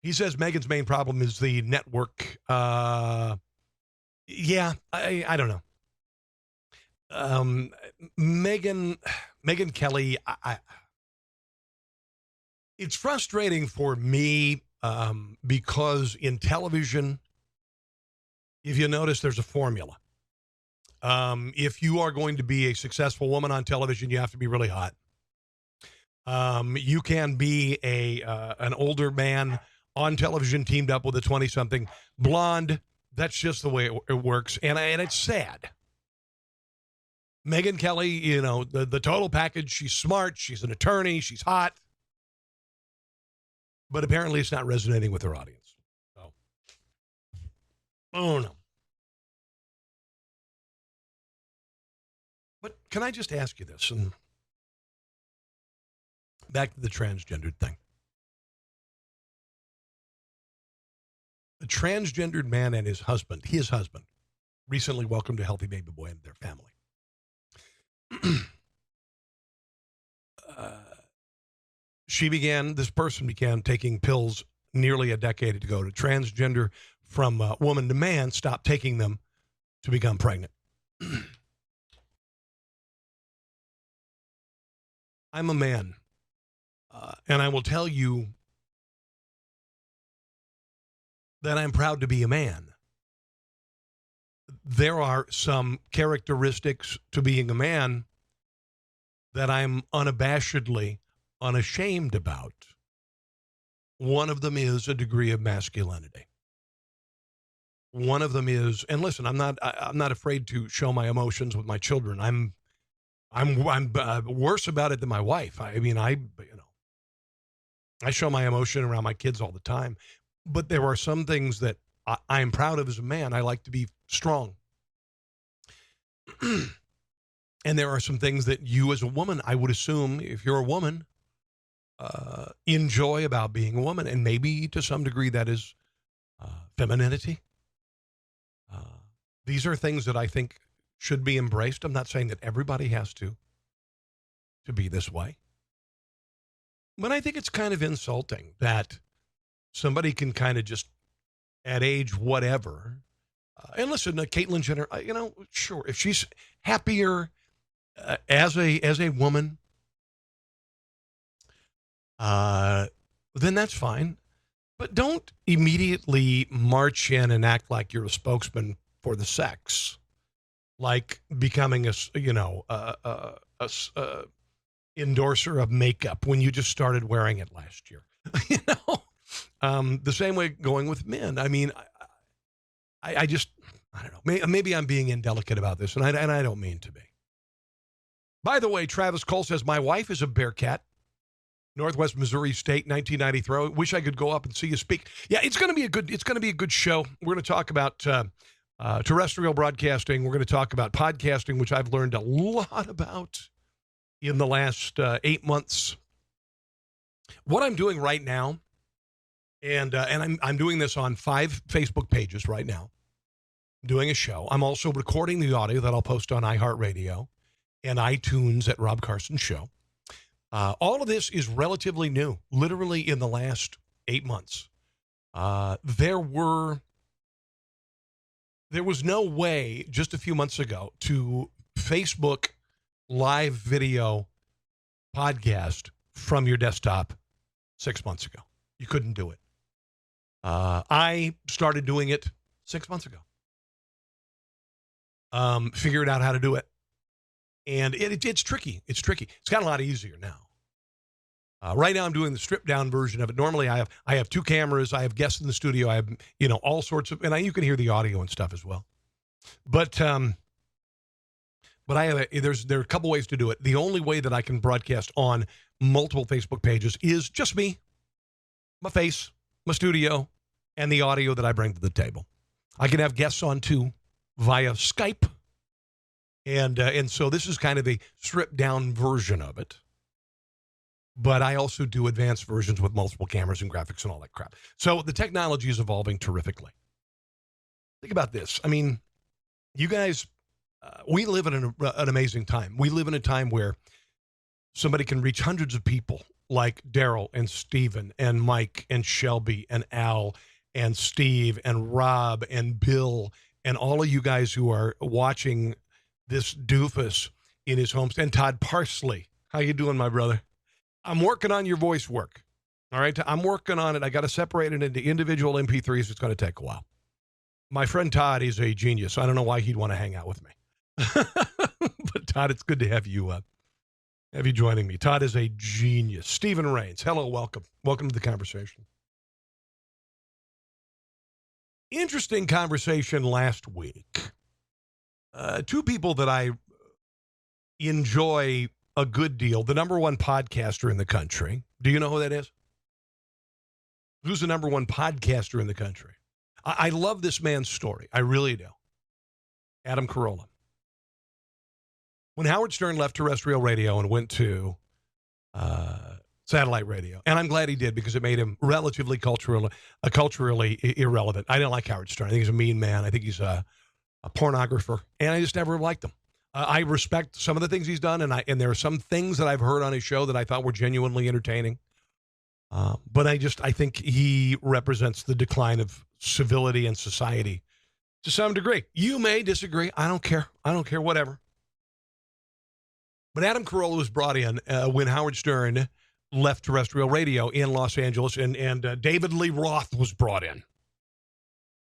he says Megan's main problem is the network. I don't know. Megan Kelly, it's frustrating for me because in television, if you notice, there's a formula. If you are going to be a successful woman on television, you have to be really hot. You can be an older man on television teamed up with a 20-something blonde. That's just the way it works, and it's sad. Megyn Kelly, you know, the total package. She's smart. She's an attorney. She's hot. But apparently it's not resonating with her audience. So, oh, no. But can I just ask you this? And back to the transgendered thing. A transgendered man and his husband, recently welcomed a healthy baby boy into their family. This person began taking pills nearly a decade ago to transgender from woman to man, stopped taking them to become pregnant. I'm a man, and I will tell you that I'm proud to be a man. There are some characteristics to being a man that I'm unabashedly unashamed about. One of them is a degree of masculinity. One of them is, and listen, I'm not afraid to show my emotions with my children. I'm worse about it than my wife. I show my emotion around my kids all the time. But there are some things that I am proud of as a man. I like to be strong. And there are some things that you as a woman, I would assume, if you're a woman, enjoy about being a woman. And maybe to some degree that is femininity. These are things that I think should be embraced. I'm not saying that everybody has to be this way. But I think it's kind of insulting that somebody can kind of just, at age whatever, and listen, Caitlyn Jenner, sure, if she's happier as a woman, then that's fine. But don't immediately march in and act like you're a spokesman for the sex, like becoming a endorser of makeup when you just started wearing it last year. The same way going with men. I mean, I don't know. Maybe I'm being indelicate about this, and I don't mean to be. By the way, Travis Cole says, my wife is a Bearcat, Northwest Missouri State, 1993. Wish I could go up and see you speak. Yeah, it's going to be a good show. We're going to talk about terrestrial broadcasting. We're going to talk about podcasting, which I've learned a lot about in the last 8 months. What I'm doing right now, and I'm doing this on 5 Facebook pages right now, I'm doing a show. I'm also recording the audio that I'll post on iHeartRadio and iTunes at Rob Carson Show. All of this is relatively new, literally in the last 8 months. There was no way just a few months ago to Facebook live video podcast from your desktop 6 months ago. You couldn't do it. I started doing it 6 months ago. Figured out how to do it. And it's tricky. It's tricky. It's gotten a lot easier now. Right now I'm doing the stripped down version of it. Normally I have 2 cameras. I have guests in the studio. I have, all sorts of, and you can hear the audio and stuff as well. But there are a couple ways to do it. The only way that I can broadcast on multiple Facebook pages is just me, my face, my studio, and the audio that I bring to the table. I can have guests on too via Skype. And so this is kind of a stripped down version of it. But I also do advanced versions with multiple cameras and graphics and all that crap. So the technology is evolving terrifically. Think about this. I mean, you guys, we live in an amazing time. We live in a time where somebody can reach hundreds of people like Daryl and Steven and Mike and Shelby and Al and Steve and Rob and Bill and all of you guys who are watching this doofus in his home. And Todd Parsley. How you doing, my brother? I'm working on your voice work. All right? I'm working on it. I got to separate it into individual MP3s. It's going to take a while. My friend Todd is a genius. I don't know why he'd want to hang out with me. But Todd, it's good to have you joining me. Todd is a genius. Stephen Rains. Hello, welcome. Welcome to the conversation. Interesting conversation last week. 2 people that I enjoy a good deal. The number one podcaster in the country. Do you know who that is? Who's the number one podcaster in the country? I love this man's story. I really do. Adam Carolla. When Howard Stern left terrestrial radio and went to satellite radio, and I'm glad he did because it made him relatively culturally irrelevant. I didn't like Howard Stern. I think he's a mean man. I think he's a pornographer, and I just never liked him. I respect some of the things he's done, and there are some things that I've heard on his show that I thought were genuinely entertaining. But I think he represents the decline of civility and society to some degree. You may disagree. I don't care. Whatever. But Adam Carolla was brought in when Howard Stern left terrestrial radio in Los Angeles, and David Lee Roth was brought in.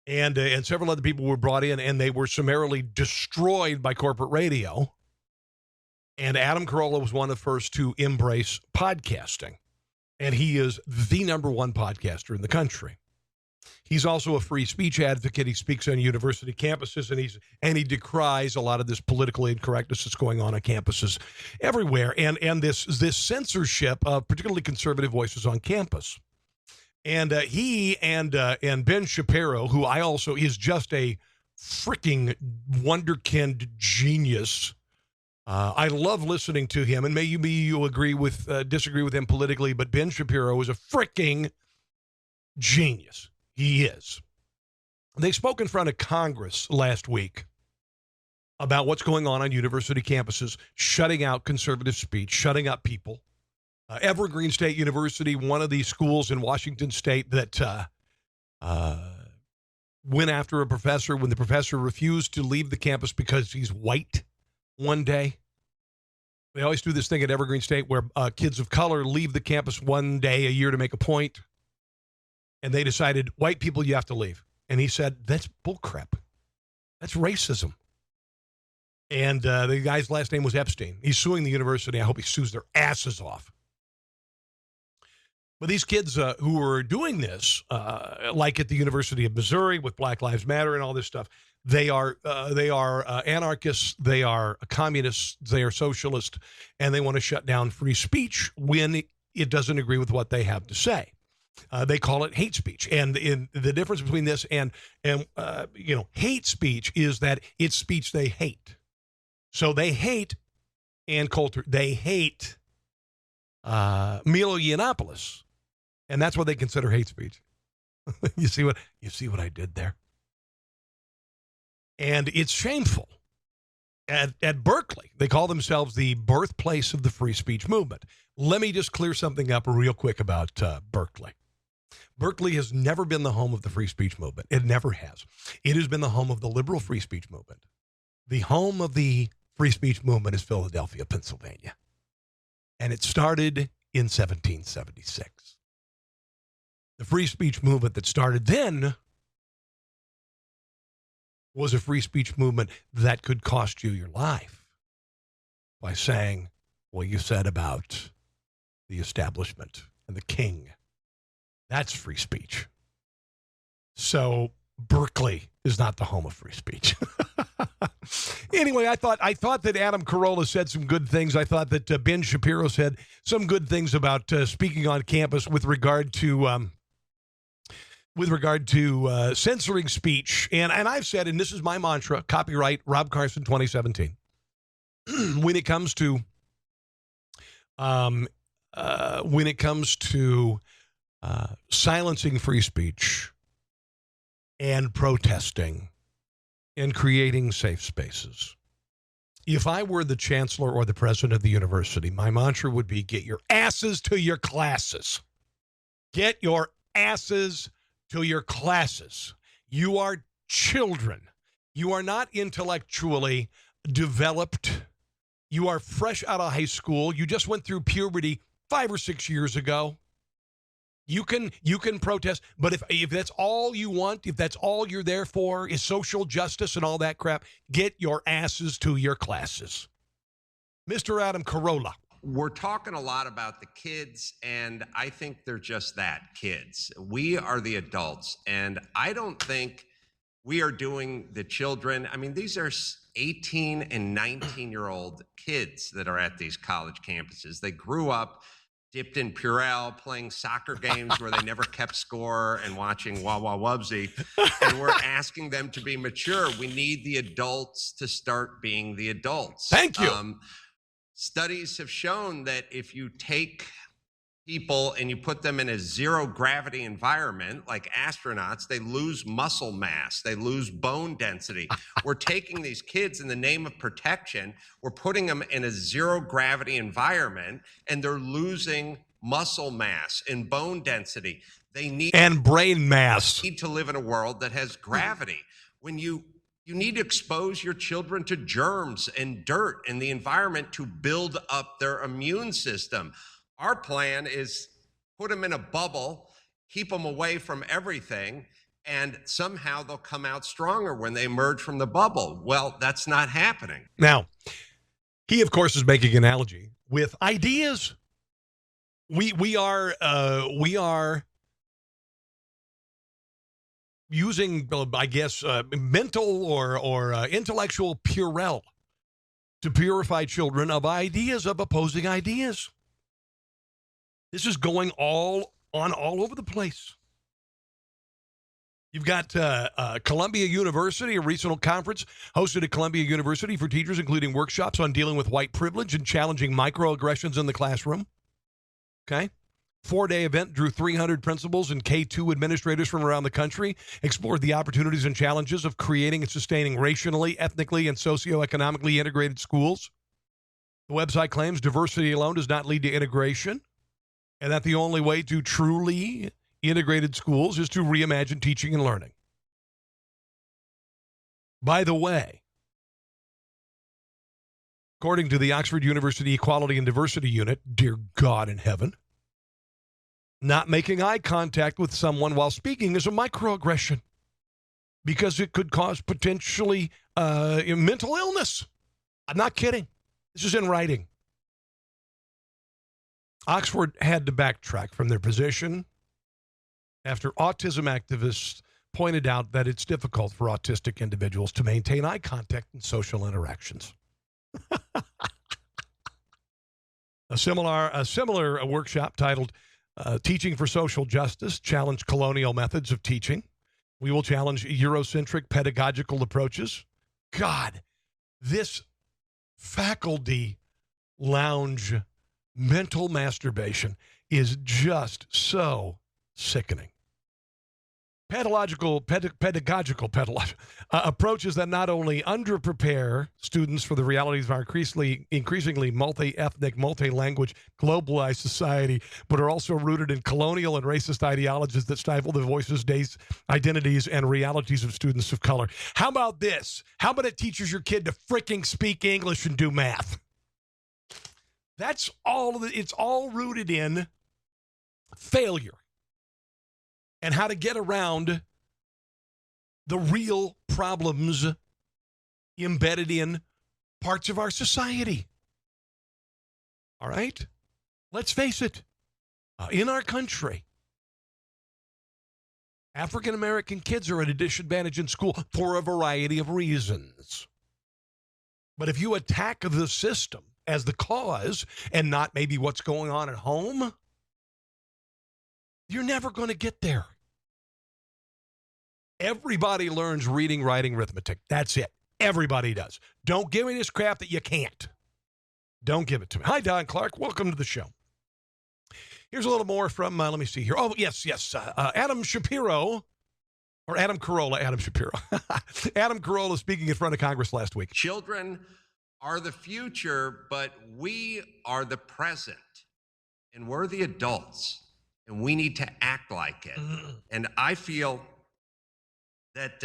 And several other people were brought in, and they were summarily destroyed by corporate radio. And Adam Carolla was one of the first to embrace podcasting. And he is the number one podcaster in the country. He's also a free speech advocate. He speaks on university campuses, and he decries a lot of this political incorrectness that's going on campuses everywhere, and this censorship of particularly conservative voices on campus. And he and Ben Shapiro, who is just a freaking wonderkind genius. I love listening to him, and maybe you disagree with him politically, but Ben Shapiro is a freaking genius. He is. They spoke in front of Congress last week about what's going on university campuses, shutting out conservative speech, shutting up people. Evergreen State University, one of these schools in Washington State that went after a professor when the professor refused to leave the campus because he's white one day. They always do this thing at Evergreen State where kids of color leave the campus one day a year to make a point. And they decided, white people, you have to leave. And he said, that's bullcrap. That's racism. And the guy's last name was Epstein. He's suing the university. I hope he sues their asses off. But these kids who were doing this, like at the University of Missouri with Black Lives Matter and all this stuff, they are anarchists, they are communists, they are socialists, and they want to shut down free speech when it doesn't agree with what they have to say. They call it hate speech, and the difference between this and hate speech is that it's speech they hate. So they hate Ann Coulter. They hate Milo Yiannopoulos, and that's what they consider hate speech. You see what I did there? And it's shameful. At Berkeley, they call themselves the birthplace of the free speech movement. Let me just clear something up real quick about Berkeley. Berkeley has never been the home of the free speech movement. It never has. It has been the home of the liberal free speech movement. The home of the free speech movement is Philadelphia, Pennsylvania. And it started in 1776. The free speech movement that started then was a free speech movement that could cost you your life by saying what you said about the establishment and the king. That's free speech. So Berkeley is not the home of free speech. Anyway, I thought that Adam Carolla said some good things. I thought that Ben Shapiro said some good things about speaking on campus with regard to censoring speech. And I've said, and this is my mantra, copyright Rob Carson 2017. When it comes to silencing free speech and protesting and creating safe spaces. If I were the chancellor or the president of the university, my mantra would be, get your asses to your classes. Get your asses to your classes. You are children. You are not intellectually developed. You are fresh out of high school. You just went through puberty 5 or 6 years ago. You can protest, but if that's all you want, if that's all you're there for is social justice and all that crap, get your asses to your classes. Mr. Adam Carolla. We're talking a lot about the kids, and I think they're just that, kids. We are the adults, and I don't think we are doing the children. I mean, these are 18 and 19-year-old kids that are at these college campuses. They grew up dipped in Purell, playing soccer games where they never kept score and watching Wah Wah Wubsy. And we're asking them to be mature. We need the adults to start being the adults. Thank you. Studies have shown that if you take people and you put them in a zero gravity environment like astronauts, they lose muscle mass, they lose bone density. We're taking these kids in the name of protection, we're putting them in a zero gravity environment, and they're losing muscle mass and bone density. They need and brain mass. Need to live in a world that has gravity. When you need to expose your children to germs and dirt and the environment to build up their immune system. Our plan is put them in a bubble, keep them away from everything, and somehow they'll come out stronger when they emerge from the bubble. Well, that's not happening. Now, he, of course, is making an analogy with ideas. We are using, I guess, mental or intellectual Purell to purify children of ideas, of opposing ideas. This is going all over the place. You've got Columbia University, a regional conference hosted at Columbia University for teachers, including workshops on dealing with white privilege and challenging microaggressions in the classroom. Okay. 4-day event drew 300 principals and K-2 administrators from around the country, explored the opportunities and challenges of creating and sustaining racially, ethnically, and socioeconomically integrated schools. The website claims diversity alone does not lead to integration, and that the only way to truly integrated schools is to reimagine teaching and learning. By the way, according to the Oxford University Equality and Diversity Unit, dear God in heaven, not making eye contact with someone while speaking is a microaggression because it could cause potentially mental illness. I'm not kidding. This is in writing. Oxford had to backtrack from their position after autism activists pointed out that it's difficult for autistic individuals to maintain eye contact in social interactions. A similar workshop titled Teaching for Social Justice challenged colonial methods of teaching. We will challenge Eurocentric pedagogical approaches. God, this faculty lounge mental masturbation is just so sickening. Pedagogical approaches that not only underprepare students for the realities of our increasingly multi-ethnic, multi-language, globalized society, but are also rooted in colonial and racist ideologies that stifle the voices, days, identities, and realities of students of color. How about this? How about it teaches your kid to freaking speak English and do math? That's all. It's all rooted in failure and how to get around the real problems embedded in parts of our society. All right? Let's face it. In our country, African-American kids are at a disadvantage in school for a variety of reasons. But if you attack the system as the cause and not maybe what's going on at home, you're never going to get there. Everybody learns reading, writing, arithmetic. That's it. Everybody does. Don't give me this crap that you can't. Don't give it to me. Hi, Don Clark. Welcome to the show. Here's a little more from, let me see here. Oh, yes. Adam Shapiro, or Adam Carolla, Adam Shapiro. Adam Carolla speaking in front of Congress last week. Children are the future, but we are the present, and we're the adults, and we need to act like it. And I feel that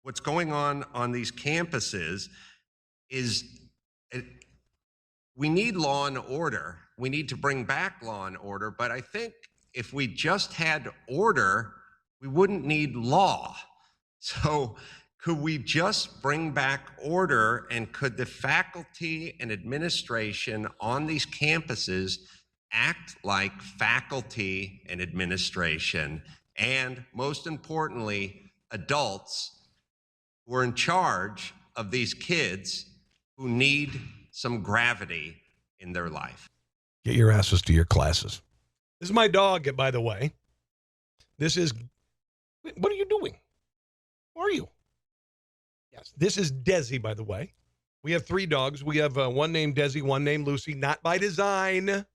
what's going on these campuses is we need law and order. We need to bring back law and order, but I think if we just had order, we wouldn't need law. So could we just bring back order, and could the faculty and administration on these campuses act like faculty and administration? And most importantly, adults who are in charge of these kids who need some gravity in their life. Get your asses to your classes. This is my dog, by the way. This is, what are you doing? Who are you? Yes, this is Desi, by the way. We have 3 dogs. We have one named Desi, one named Lucy, not by design.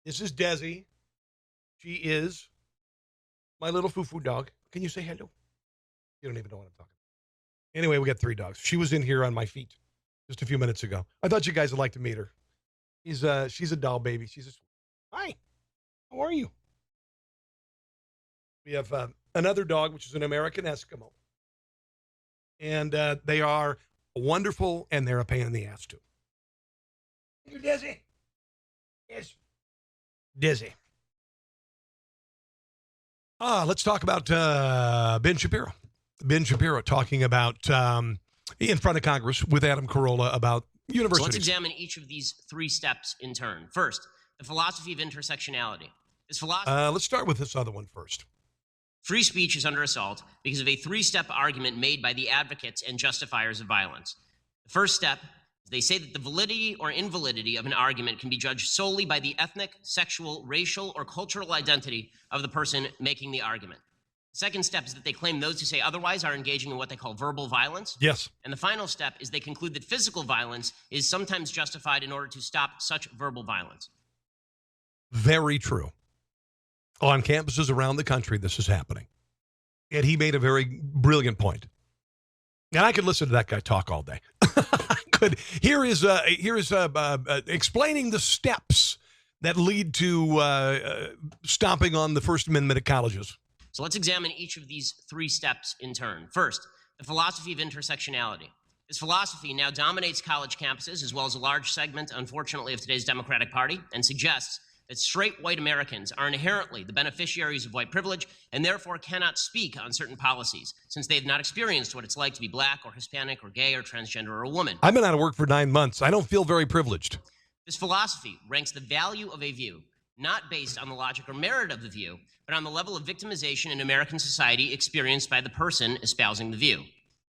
This is Desi. She is my little foo-foo dog. Can you say hello? You don't even know what I'm talking about. Anyway, we got 3 dogs. She was in here on my feet just a few minutes ago. I thought you guys would like to meet her. She's a doll baby. She's a hi. How are you? We have another dog, which is an American Eskimo. And they are wonderful, and they're a pain in the ass, too. You Desi? Yes. Desi. Let's talk about Ben Shapiro. Ben Shapiro talking about in front of Congress with Adam Carolla about universities. So let's examine each of these 3 steps in turn. First, the philosophy of intersectionality. This philosophy. Let's start with this other one first. Free speech is under assault because of a 3-step argument made by the advocates and justifiers of violence. The first step, they say that the validity or invalidity of an argument can be judged solely by the ethnic, sexual, racial, or cultural identity of the person making the argument. The second step is that they claim those who say otherwise are engaging in what they call verbal violence. Yes. And the final step is they conclude that physical violence is sometimes justified in order to stop such verbal violence. Very true. On campuses around the country, this is happening. And he made a very brilliant point. And I could listen to that guy talk all day. I could. Here is explaining the steps that lead to stomping on the First Amendment at colleges. So let's examine each of these 3 steps in turn. First, the philosophy of intersectionality. This philosophy now dominates college campuses as well as a large segment, unfortunately, of today's Democratic Party, and suggests that straight white Americans are inherently the beneficiaries of white privilege and therefore cannot speak on certain policies since they have not experienced what it's like to be black or Hispanic or gay or transgender or a woman. I've been out of work for 9 months. I don't feel very privileged. This philosophy ranks the value of a view not based on the logic or merit of the view, but on the level of victimization in American society experienced by the person espousing the view.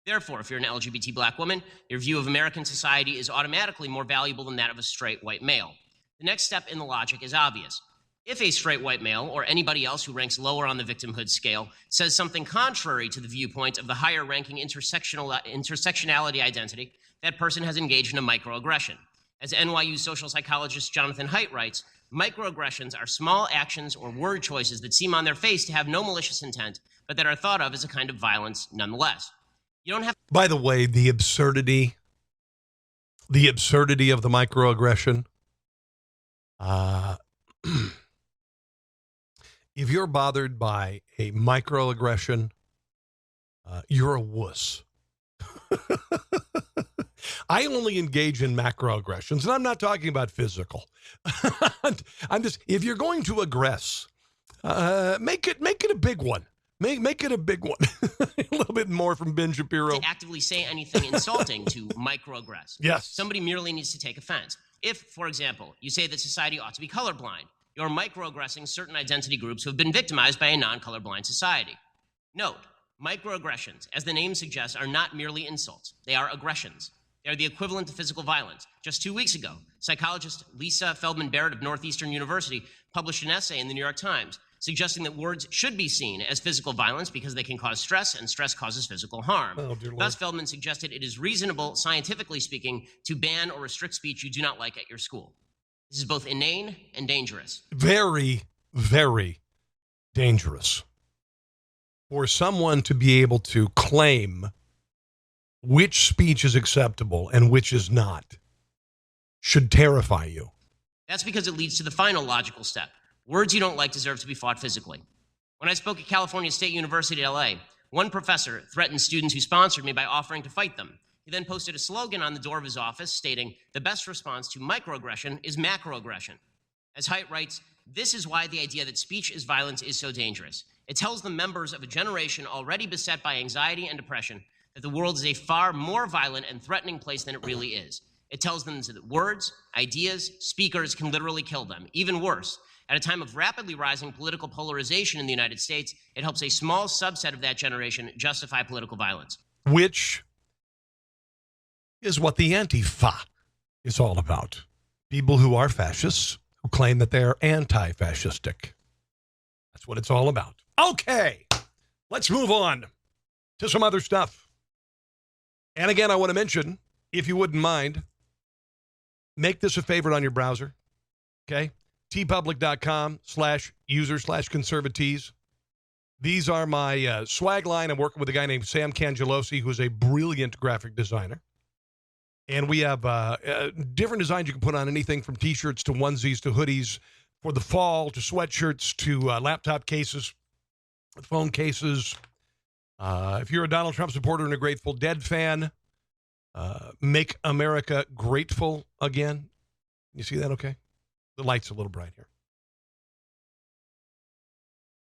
Therefore, if you're an LGBT black woman, your view of American society is automatically more valuable than that of a straight white male. The next step in the logic is obvious. If a straight white male, or anybody else who ranks lower on the victimhood scale, says something contrary to the viewpoint of the higher-ranking intersectionality identity, that person has engaged in a microaggression. As NYU social psychologist Jonathan Haidt writes, microaggressions are small actions or word choices that seem on their face to have no malicious intent, but that are thought of as a kind of violence nonetheless. You don't have. By the way, the absurdity of the microaggression. If you're bothered by a microaggression, you're a wuss. I only engage in macroaggressions, and I'm not talking about physical. I'm just, if you're going to aggress, make it a big one. Make it a big one. A little bit more from Ben Shapiro. To actively say anything insulting to microaggress. Yes. Somebody merely needs to take offense. If, for example, you say that society ought to be colorblind, you're microaggressing certain identity groups who have been victimized by a non-colorblind society. Note, microaggressions, as the name suggests, are not merely insults. They are aggressions. They are the equivalent to physical violence. Just 2 weeks ago, psychologist Lisa Feldman Barrett of Northeastern University published an essay in the New York Times suggesting that words should be seen as physical violence because they can cause stress, and stress causes physical harm. Oh, dear Lord. Thus, Feldman suggested it is reasonable, scientifically speaking, to ban or restrict speech you do not like at your school. This is both inane and dangerous. Very, very dangerous. For someone to be able to claim which speech is acceptable and which is not should terrify you. That's because it leads to the final logical step. Words you don't like deserve to be fought physically. When I spoke at California State University at LA, one professor threatened students who sponsored me by offering to fight them. He then posted a slogan on the door of his office stating, "The best response to microaggression is macroaggression." As Haidt writes, this is why the idea that speech is violence is so dangerous. It tells the members of a generation already beset by anxiety and depression that the world is a far more violent and threatening place than it really is. It tells them that words, ideas, speakers can literally kill them. Even worse, at a time of rapidly rising political polarization in the United States, it helps a small subset of that generation justify political violence. Which is what the Antifa is all about. People who are fascists, who claim that they're anti-fascistic. That's what it's all about. Okay, let's move on to some other stuff. And again, I want to mention, if you wouldn't mind, make this a favorite on your browser, okay? tpublic.com/user/conservatees. These are my swag line. I'm working with a guy named Sam Cangelosi, who's a brilliant graphic designer. And we have different designs you can put on anything from T-shirts to onesies to hoodies for the fall to sweatshirts to laptop cases, phone cases. If you're a Donald Trump supporter and a Grateful Dead fan, make America grateful again. You see that okay? The light's a little bright here.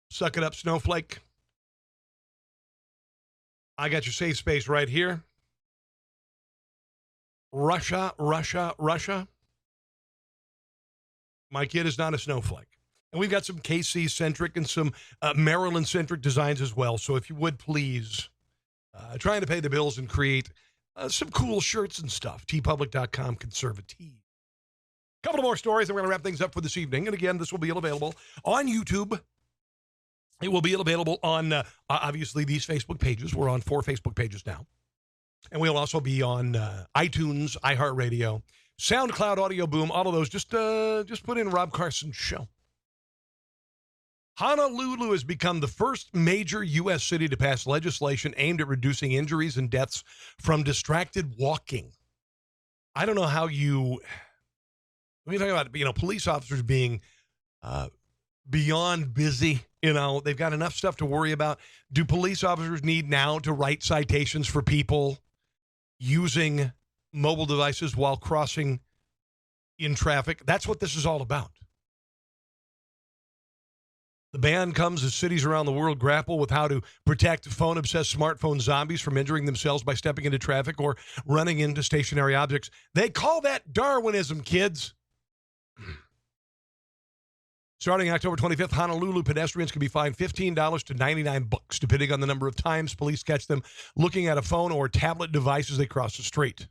Suck it up, snowflake. I got your safe space right here. Russia, Russia, Russia. My kid is not a snowflake. And we've got some KC-centric and some Maryland-centric designs as well. So if you would please, trying to pay the bills and create some cool shirts and stuff. tpublic.com, conservative. Couple of more stories, and we're going to wrap things up for this evening. And again, this will be available on YouTube. It will be available on, obviously, these Facebook pages. We're on 4 Facebook pages now. And we'll also be on iTunes, iHeartRadio, SoundCloud, Audio Boom, all of those. Just put in Rob Carson Show. Honolulu has become the first major U.S. city to pass legislation aimed at reducing injuries and deaths from distracted walking. I don't know how you... When you talk about, police officers being beyond busy, they've got enough stuff to worry about. Do police officers need now to write citations for people using mobile devices while crossing in traffic? That's what this is all about. The ban comes as cities around the world grapple with how to protect phone-obsessed smartphone zombies from injuring themselves by stepping into traffic or running into stationary objects. They call that Darwinism, kids. Starting October 25th, Honolulu pedestrians can be fined $15 to $99, depending on the number of times police catch them looking at a phone or tablet device as they cross the street.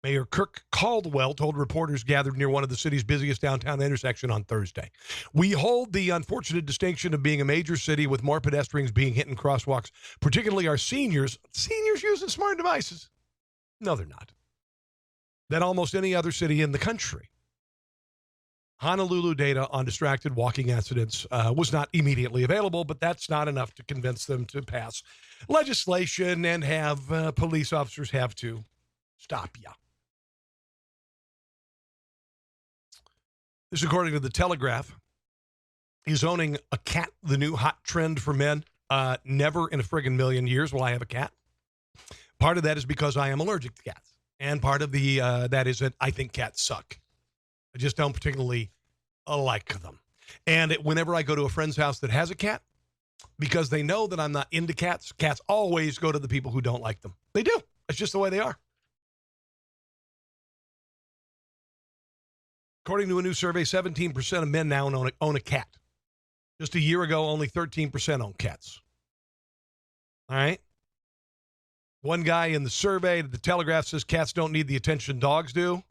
Mayor Kirk Caldwell told reporters gathered near one of the city's busiest downtown intersections on Thursday. We hold the unfortunate distinction of being a major city with more pedestrians being hit in crosswalks, particularly our seniors. Seniors using smart devices? No, they're not. Than almost any other city in the country. Honolulu data on distracted walking accidents was not immediately available, but that's not enough to convince them to pass legislation and have police officers have to stop you. This, according to the Telegraph, is owning a cat the new hot trend for men. Never in a friggin' million years will I have a cat. Part of that is because I am allergic to cats. And part of the that is that I think cats suck. I just don't particularly like them. And whenever I go to a friend's house that has a cat, because they know that I'm not into cats, cats always go to the people who don't like them. They do. It's just the way they are. According to a new survey, 17% of men now own a cat. Just a year ago, only 13% own cats. All right? One guy in the survey, the Telegraph, says cats don't need the attention dogs do.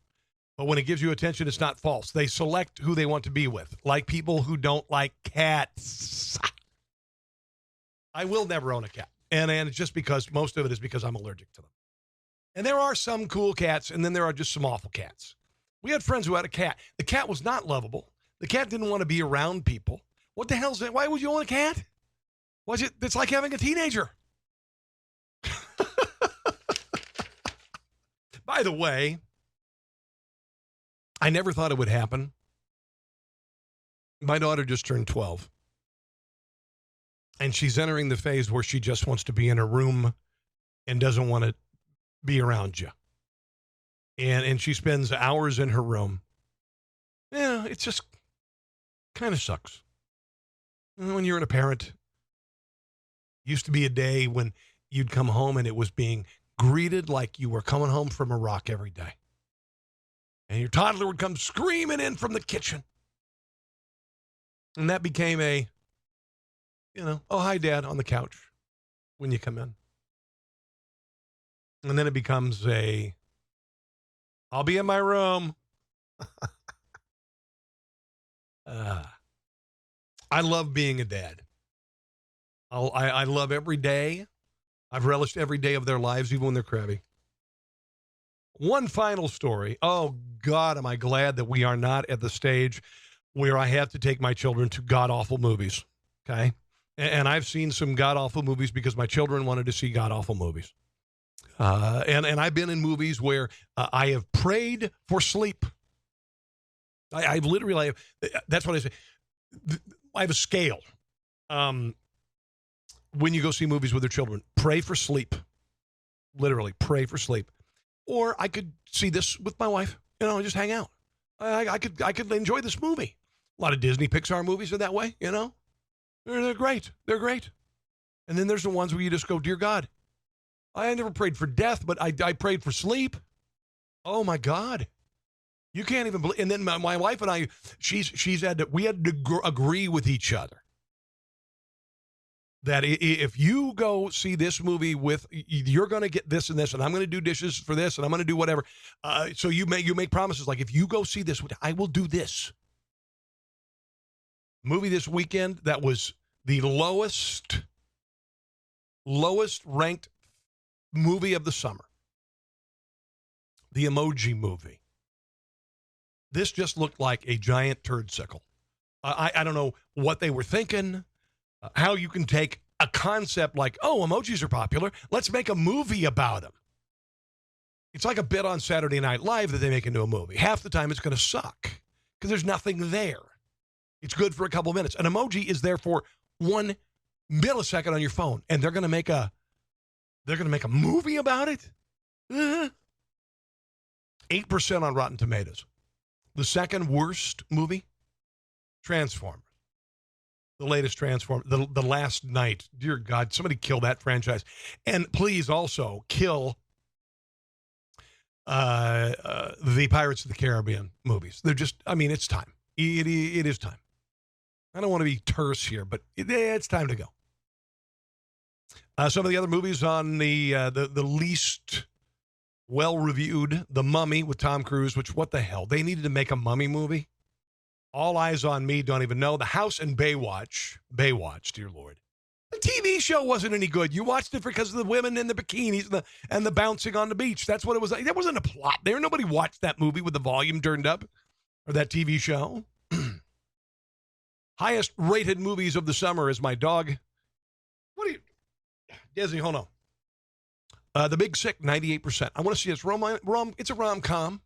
But when it gives you attention, it's not false. They select who they want to be with, like people who don't like cats. I will never own a cat. And it's just because most of it is because I'm allergic to them. And there are some cool cats, and then there are just some awful cats. We had friends who had a cat. The cat was not lovable. The cat didn't want to be around people. What the hell is that? Why would you own a cat? It's like having a teenager. By the way, I never thought it would happen. My daughter just turned 12. And she's entering the phase where she just wants to be in a room and doesn't want to be around you. And she spends hours in her room. Yeah, it just kind of sucks. When you're a parent, used to be a day when you'd come home and it was being greeted like you were coming home from Iraq every day. And your toddler would come screaming in from the kitchen. And that became a, oh, hi, Dad, on the couch when you come in. And then it becomes I'll be in my room. I love being a dad. I love every day. I've relished every day of their lives, even when they're crabby. One final story. Oh, God, am I glad that we are not at the stage where I have to take my children to god-awful movies, okay? And I've seen some god-awful movies because my children wanted to see god-awful movies. And I've been in movies where I have prayed for sleep. I've literally, that's what I say. I have a scale. When you go see movies with your children, pray for sleep. Literally, pray for sleep. Or I could see this with my wife, just hang out. I could enjoy this movie. A lot of Disney Pixar movies are that way, They're great. They're great. And then there's the ones where you just go, dear God, I never prayed for death, but I prayed for sleep. Oh, my God. You can't even believe. And then my wife and I, we had to agree with each other that if you go see this movie you're going to get this, and I'm going to do dishes for this, and I'm going to do whatever. So you make promises like, if you go see this, I will do this. Movie this weekend that was the lowest ranked movie of the summer. The Emoji Movie. This just looked like a giant turdsicle. I don't know what they were thinking, how you can take a concept like, oh, emojis are popular, let's make a movie about them. It's like a bit on Saturday Night Live that they make into a movie. Half the time it's going to suck because there's nothing there. It's good for a couple minutes. An emoji is there for 1 millisecond on your phone, and they're going to make a movie about it? 8% on Rotten Tomatoes. The second worst movie, Transformers. The latest Transformers, the Last Night. Dear God, somebody kill that franchise. And please also kill the Pirates of the Caribbean movies. They're just, it's time. It is time. I don't want to be terse here, but it's time to go. Some of the other movies on the least well-reviewed, The Mummy with Tom Cruise, which, what the hell? They needed to make a Mummy movie? All Eyes on Me, don't even know. The House and Baywatch, dear Lord. The TV show wasn't any good. You watched it because of the women in the bikinis and the bouncing on the beach. That's what it was like. There wasn't a plot there. Nobody watched that movie with the volume turned up, or that TV show. Highest rated movies of the summer is my dog. Desi, hold on. The Big Sick, 98%. I want to see this. It's a rom-com,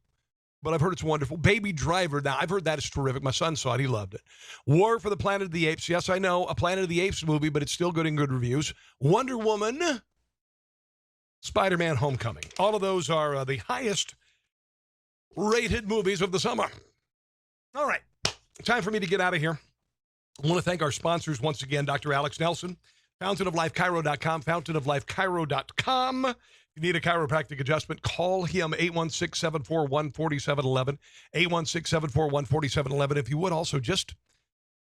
but I've heard it's wonderful. Baby Driver, now I've heard that is terrific. My son saw it. He loved it. War for the Planet of the Apes. Yes, I know, a Planet of the Apes movie, but it's still good in good reviews. Wonder Woman. Spider-Man Homecoming. All of those are the highest rated movies of the summer. All right. Time for me to get out of here. I want to thank our sponsors once again, Dr. Alex Nelson, fountainoflifechiro.com, fountainoflifechiro.com. If you need a chiropractic adjustment, call him, 816-741-4711, 816-741-4711. If you would also just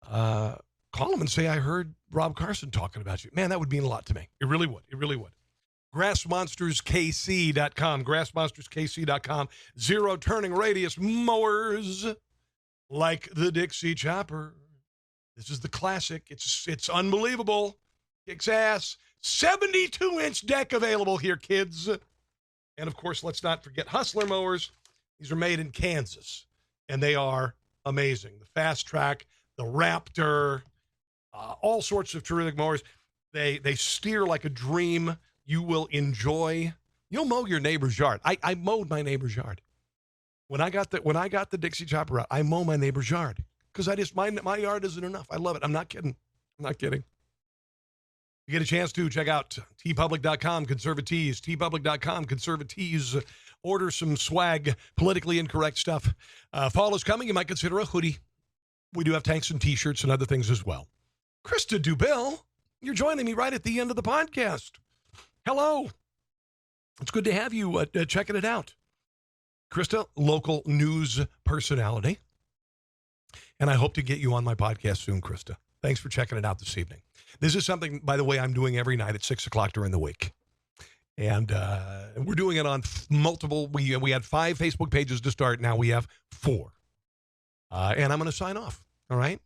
call him and say, I heard Rob Carson talking about you. Man, that would mean a lot to me. It really would. It really would. GrassMonstersKC.com, GrassMonstersKC.com. Zero turning radius mowers like the Dixie Chopper. This is the classic. It's unbelievable. Kicks ass. 72-inch deck available here, kids. And, of course, let's not forget Hustler mowers. These are made in Kansas, and they are amazing. The Fast Track, the Raptor, all sorts of terrific mowers. They steer like a dream. You will enjoy. You'll mow your neighbor's yard. I mowed my neighbor's yard. When I got the Dixie Chopper out, I mow my neighbor's yard because my yard isn't enough. I love it. I'm not kidding. You get a chance to check out tpublic.com, conservatees, tpublic.com, conservatees. Order some swag, politically incorrect stuff. Fall is coming. You might consider a hoodie. We do have tanks and T-shirts and other things as well. Krista Dubell, you're joining me right at the end of the podcast. Hello. It's good to have you checking it out. Krista, local news personality. And I hope to get you on my podcast soon, Krista. Thanks for checking it out this evening. This is something, by the way, I'm doing every night at 6 o'clock during the week. And we're doing it on multiple. We had 5 Facebook pages to start. Now we have 4. And I'm going to sign off. All right.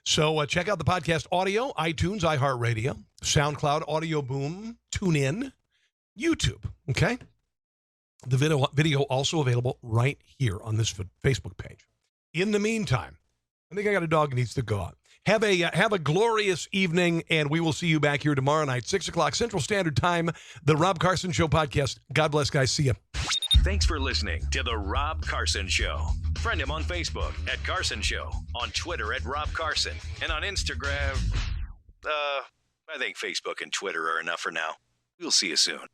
So check out the podcast audio, iTunes, iHeartRadio, SoundCloud, Audio Boom, TuneIn, YouTube. Okay. The video also available right here on this Facebook page. In the meantime, I think I got a dog that needs to go out. Have a glorious evening, and we will see you back here tomorrow night, 6 o'clock Central Standard Time, the Rob Carson Show podcast. God bless, guys. See you. Thanks for listening to the Rob Carson Show. Friend him on Facebook at Carson Show, on Twitter at Rob Carson, and on Instagram. I think Facebook and Twitter are enough for now. We'll see you soon.